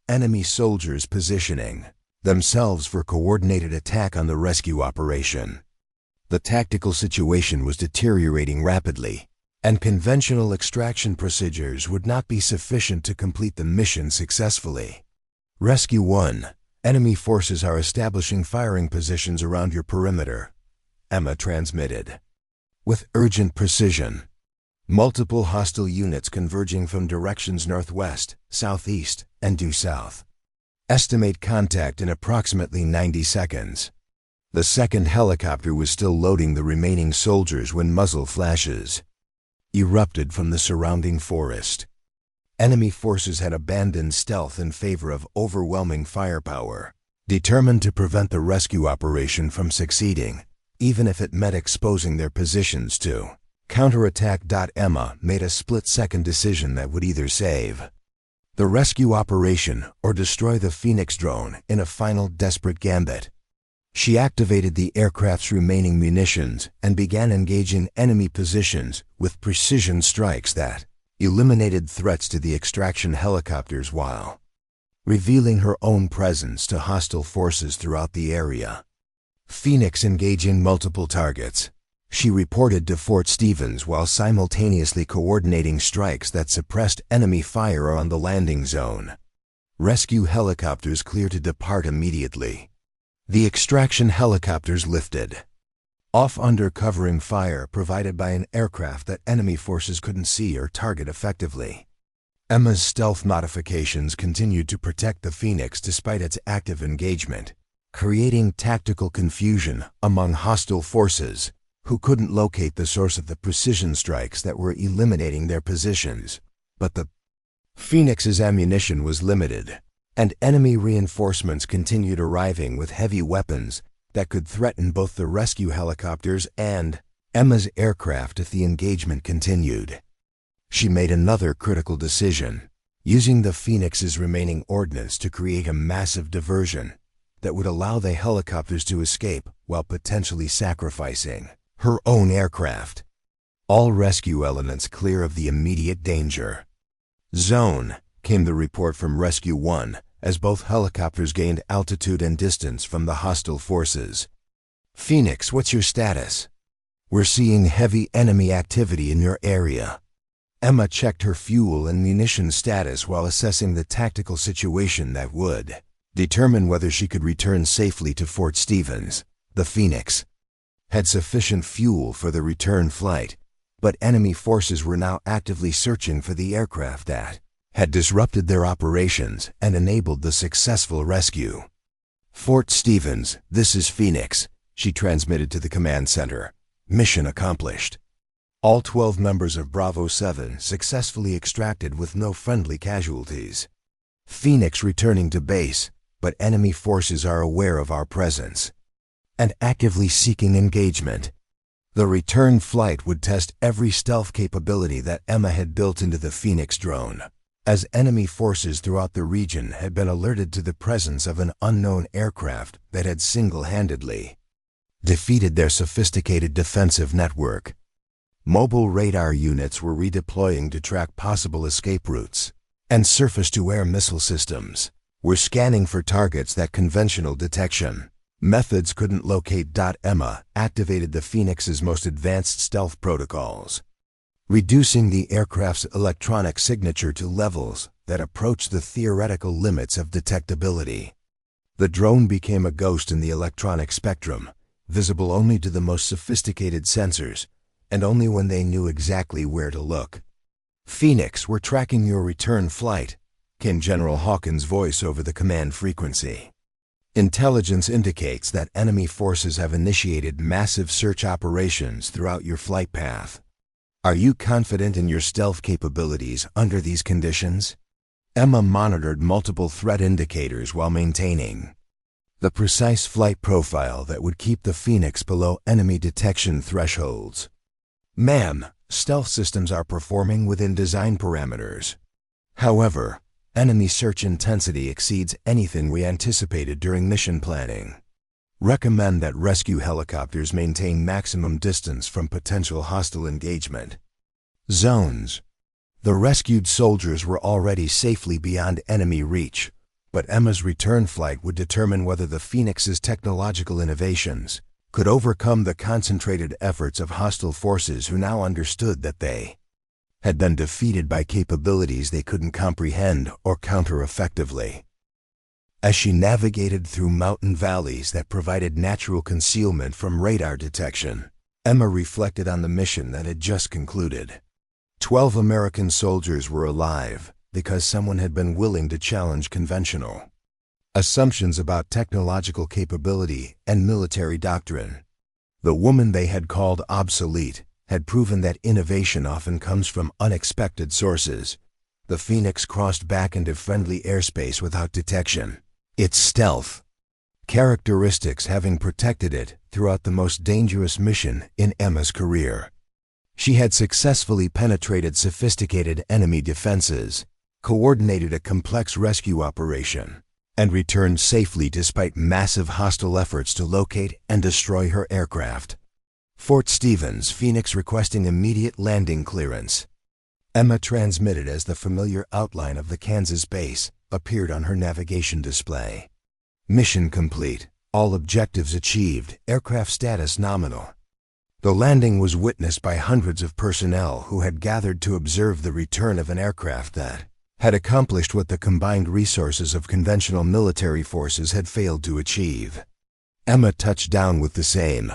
enemy soldiers positioning themselves for coordinated attack on the rescue operation. The tactical situation was deteriorating rapidly, and conventional extraction procedures would not be sufficient to complete the mission successfully. Rescue 1. Enemy forces are establishing firing positions around your perimeter, Emma transmitted. With urgent precision, multiple hostile units converging from directions northwest, southeast, and due south. Estimate contact in approximately 90 seconds. The second helicopter was still loading the remaining soldiers when muzzle flashes erupted from the surrounding forest. Enemy forces had abandoned stealth in favor of overwhelming firepower, determined to prevent the rescue operation from succeeding, even if it meant exposing their positions to counterattack. Emma made a split-second decision that would either save the rescue operation or destroy the Phoenix drone in a final desperate gambit. She activated the aircraft's remaining munitions and began engaging enemy positions with precision strikes that eliminated threats to the extraction helicopters while revealing her own presence to hostile forces throughout the area. Phoenix engaging multiple targets, she reported to Fort Stevens while simultaneously coordinating strikes that suppressed enemy fire on the landing zone. Rescue helicopters clear to depart immediately. The extraction helicopters lifted off under covering fire provided by an aircraft that enemy forces couldn't see or target effectively. Emma's stealth modifications continued to protect the Phoenix despite its active engagement, creating tactical confusion among hostile forces who couldn't locate the source of the precision strikes that were eliminating their positions. But the Phoenix's ammunition was limited, and enemy reinforcements continued arriving with heavy weapons that could threaten both the rescue helicopters and Emma's aircraft if the engagement continued. She made another critical decision, using the Phoenix's remaining ordnance to create a massive diversion that would allow the helicopters to escape while potentially sacrificing her own aircraft. All rescue elements clear of the immediate danger zone, came the report from Rescue 1 as both helicopters gained altitude and distance from the hostile forces. Phoenix, what's your status? We're seeing heavy enemy activity in your area. Emma checked her fuel and munition status while assessing the tactical situation that would determine whether she could return safely to Fort Stevens. The Phoenix had sufficient fuel for the return flight, but enemy forces were now actively searching for the aircraft that had disrupted their operations and enabled the successful rescue. Fort Stevens, this is Phoenix, she transmitted to the command center. Mission accomplished. All 12 members of Bravo 7 successfully extracted with no friendly casualties. Phoenix returning to base, but enemy forces are aware of our presence and actively seeking engagement. The return flight would test every stealth capability that Emma had built into the Phoenix drone, as enemy forces throughout the region had been alerted to the presence of an unknown aircraft that had single-handedly defeated their sophisticated defensive network. Mobile radar units were redeploying to track possible escape routes, and surface-to-air missile systems were scanning for targets that conventional detection methods couldn't locate. Emma activated the Phoenix's most advanced stealth protocols, reducing the aircraft's electronic signature to levels that approached the theoretical limits of detectability. The drone became a ghost in the electronic spectrum, visible only to the most sophisticated sensors, and only when they knew exactly where to look. "Phoenix, we're tracking your return flight," came General Hawkins' voice over the command frequency. "Intelligence indicates that enemy forces have initiated massive search operations throughout your flight path. Are you confident in your stealth capabilities under these conditions?" Emma monitored multiple threat indicators while maintaining the precise flight profile that would keep the Phoenix below enemy detection thresholds. "Ma'am, stealth systems are performing within design parameters. However, enemy search intensity exceeds anything we anticipated during mission planning. Recommend that rescue helicopters maintain maximum distance from potential hostile engagement zones." The rescued soldiers were already safely beyond enemy reach, but Emma's return flight would determine whether the Phoenix's technological innovations could overcome the concentrated efforts of hostile forces who now understood that they had been defeated by capabilities they couldn't comprehend or counter effectively. As she navigated through mountain valleys that provided natural concealment from radar detection, Emma reflected on the mission that had just concluded. 12 American soldiers were alive because someone had been willing to challenge conventional assumptions about technological capability and military doctrine. The woman they had called Obsolete had proven that innovation often comes from unexpected sources. The Phoenix crossed back into friendly airspace without detection, its stealth characteristics having protected it throughout the most dangerous mission in Emma's career. She had successfully penetrated sophisticated enemy defenses, coordinated a complex rescue operation, and returned safely despite massive hostile efforts to locate and destroy her aircraft. "Fort Stevens, Phoenix requesting immediate landing clearance," Emma transmitted as the familiar outline of the Kansas base appeared on her navigation display. "Mission complete. All objectives achieved. Aircraft status nominal." The landing was witnessed by hundreds of personnel who had gathered to observe the return of an aircraft that had accomplished what the combined resources of conventional military forces had failed to achieve. Emma touched down with the same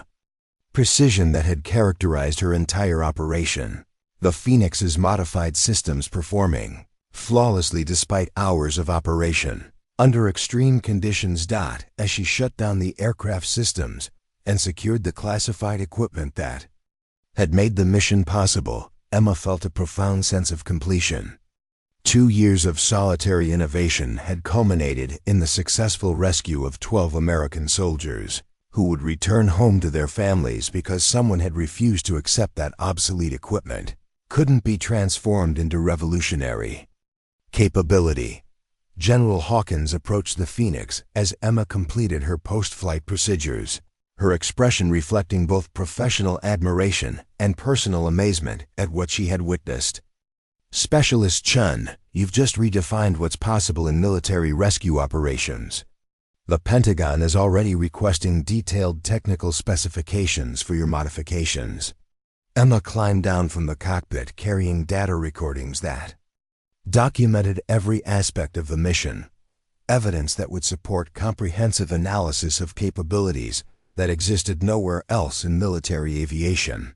precision that had characterized her entire operation, the Phoenix's modified systems performing flawlessly despite hours of operation under extreme conditions. As she shut down the aircraft systems and secured the classified equipment that had made the mission possible, Emma felt a profound sense of completion. 2 years of solitary innovation had culminated in the successful rescue of 12 American soldiers, who would return home to their families because someone had refused to accept that obsolete equipment couldn't be transformed into revolutionary capability. General Hawkins approached the Phoenix as Emma completed her post-flight procedures, her expression reflecting both professional admiration and personal amazement at what she had witnessed. "Specialist Chun, you've just redefined what's possible in military rescue operations. The Pentagon is already requesting detailed technical specifications for your modifications." Emma climbed down from the cockpit carrying data recordings that documented every aspect of the mission, evidence that would support comprehensive analysis of capabilities that existed nowhere else in military aviation.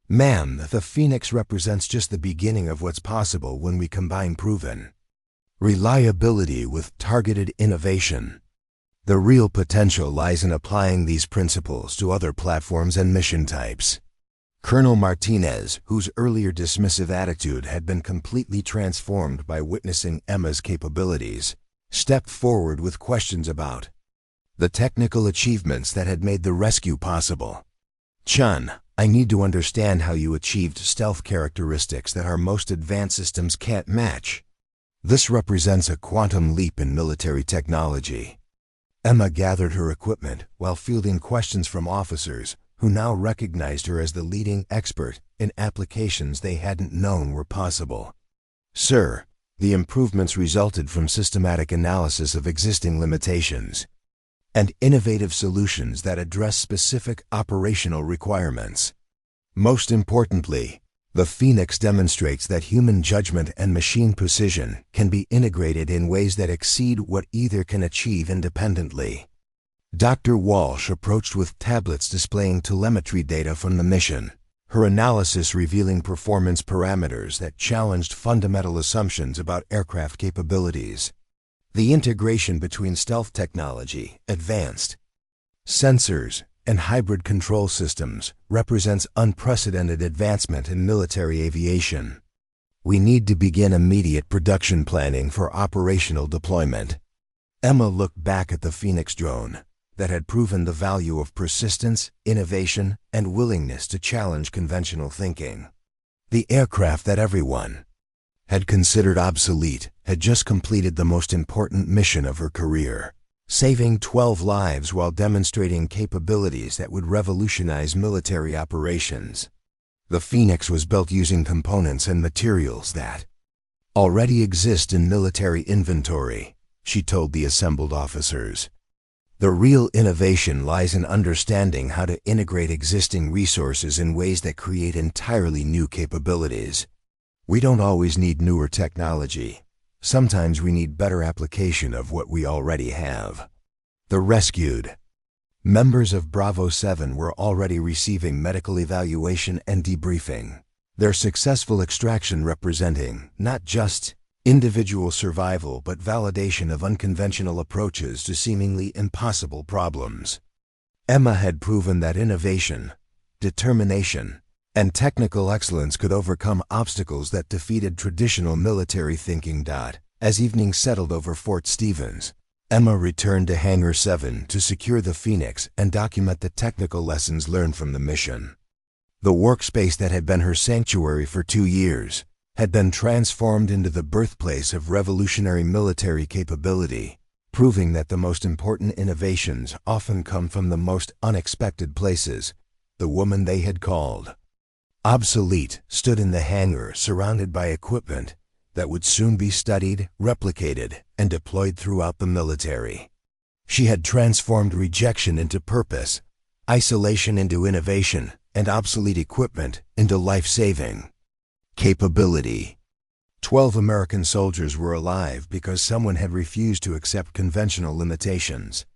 "Ma'am, the Phoenix represents just the beginning of what's possible when we combine proven reliability with targeted innovation. The real potential lies in applying these principles to other platforms and mission types." Colonel Martinez, whose earlier dismissive attitude had been completely transformed by witnessing Emma's capabilities, stepped forward with questions about the technical achievements that had made the rescue possible. "Chun, I need to understand how you achieved stealth characteristics that our most advanced systems can't match. This represents a quantum leap in military technology." Emma gathered her equipment while fielding questions from officers who now recognized her as the leading expert in applications they hadn't known were possible. "Sir, The improvements resulted from systematic analysis of existing limitations and innovative solutions that address specific operational requirements. Most importantly, the Phoenix demonstrates that human judgment and machine precision can be integrated in ways that exceed what either can achieve independently. Dr. Walsh approached with tablets displaying telemetry data from the mission, her analysis revealing performance parameters that challenged fundamental assumptions about aircraft capabilities. The integration between stealth technology, advanced sensors, and hybrid control systems represents unprecedented advancement in military aviation. We need to begin immediate production planning for operational deployment. Emma looked back at the Phoenix drone that had proven the value of persistence, innovation, and willingness to challenge conventional thinking. The aircraft that everyone had considered obsolete had just completed the most important mission of her career, saving 12 lives while demonstrating capabilities that would revolutionize military operations. The Phoenix was built using components and materials that already exist in military inventory, she told the assembled officers. The real innovation lies in understanding how to integrate existing resources in ways that create entirely new capabilities. We don't always need newer technology. Sometimes we need better application of what we already have. The rescued members of Bravo 7 were already receiving medical evaluation and debriefing, their successful extraction representing not just individual survival but validation of unconventional approaches to seemingly impossible problems. Emma had proven that innovation, determination, and technical excellence could overcome obstacles that defeated traditional military thinking. As evening settled over Fort Stevens, Emma returned to Hangar 7 to secure the Phoenix and document the technical lessons learned from the mission. The workspace that had been her sanctuary for 2 years had been transformed into the birthplace of revolutionary military capability, proving that the most important innovations often come from the most unexpected places. The woman they had called Obsolete stood in the hangar surrounded by equipment that would soon be studied, replicated, and deployed throughout the military. She had transformed rejection into purpose, isolation into innovation, and obsolete equipment into life-saving capability. 12 American soldiers were alive because someone had refused to accept conventional limitations.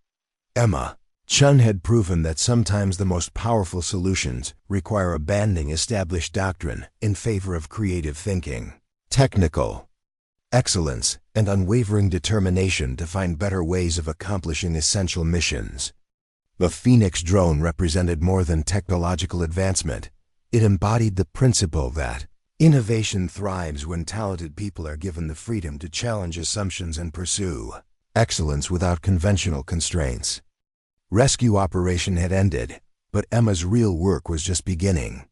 Emma Chun had proven that sometimes the most powerful solutions require abandoning established doctrine in favor of creative thinking, technical excellence, and unwavering determination to find better ways of accomplishing essential missions. The Phoenix drone represented more than technological advancement. It embodied the principle that innovation thrives when talented people are given the freedom to challenge assumptions and pursue excellence without conventional constraints. Rescue operation had ended, but Emma's real work was just beginning.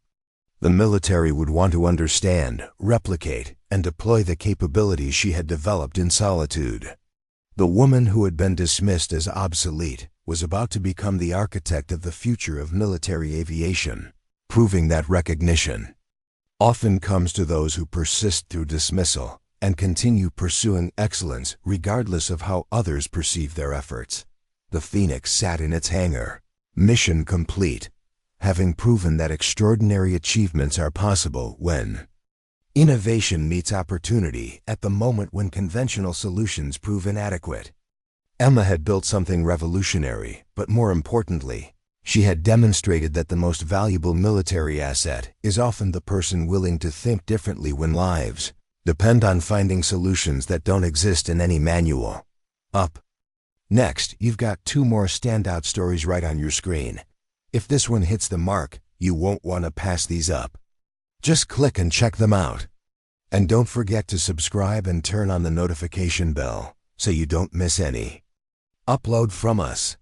The military would want to understand, replicate, and deploy the capabilities she had developed in solitude. The woman who had been dismissed as obsolete was about to become the architect of the future of military aviation, proving that recognition often comes to those who persist through dismissal and continue pursuing excellence regardless of how others perceive their efforts. The Phoenix sat in its hangar, mission complete, having proven that extraordinary achievements are possible when innovation meets opportunity at the moment when conventional solutions prove inadequate. Emma had built something revolutionary, but more importantly, she had demonstrated that the most valuable military asset is often the person willing to think differently when lives depend on finding solutions that don't exist in any manual. Up next, you've got 2 more standout stories right on your screen. If this one hits the mark, you won't want to pass these up. Just click and check them out. And don't forget to subscribe and turn on the notification bell so you don't miss any upload from us.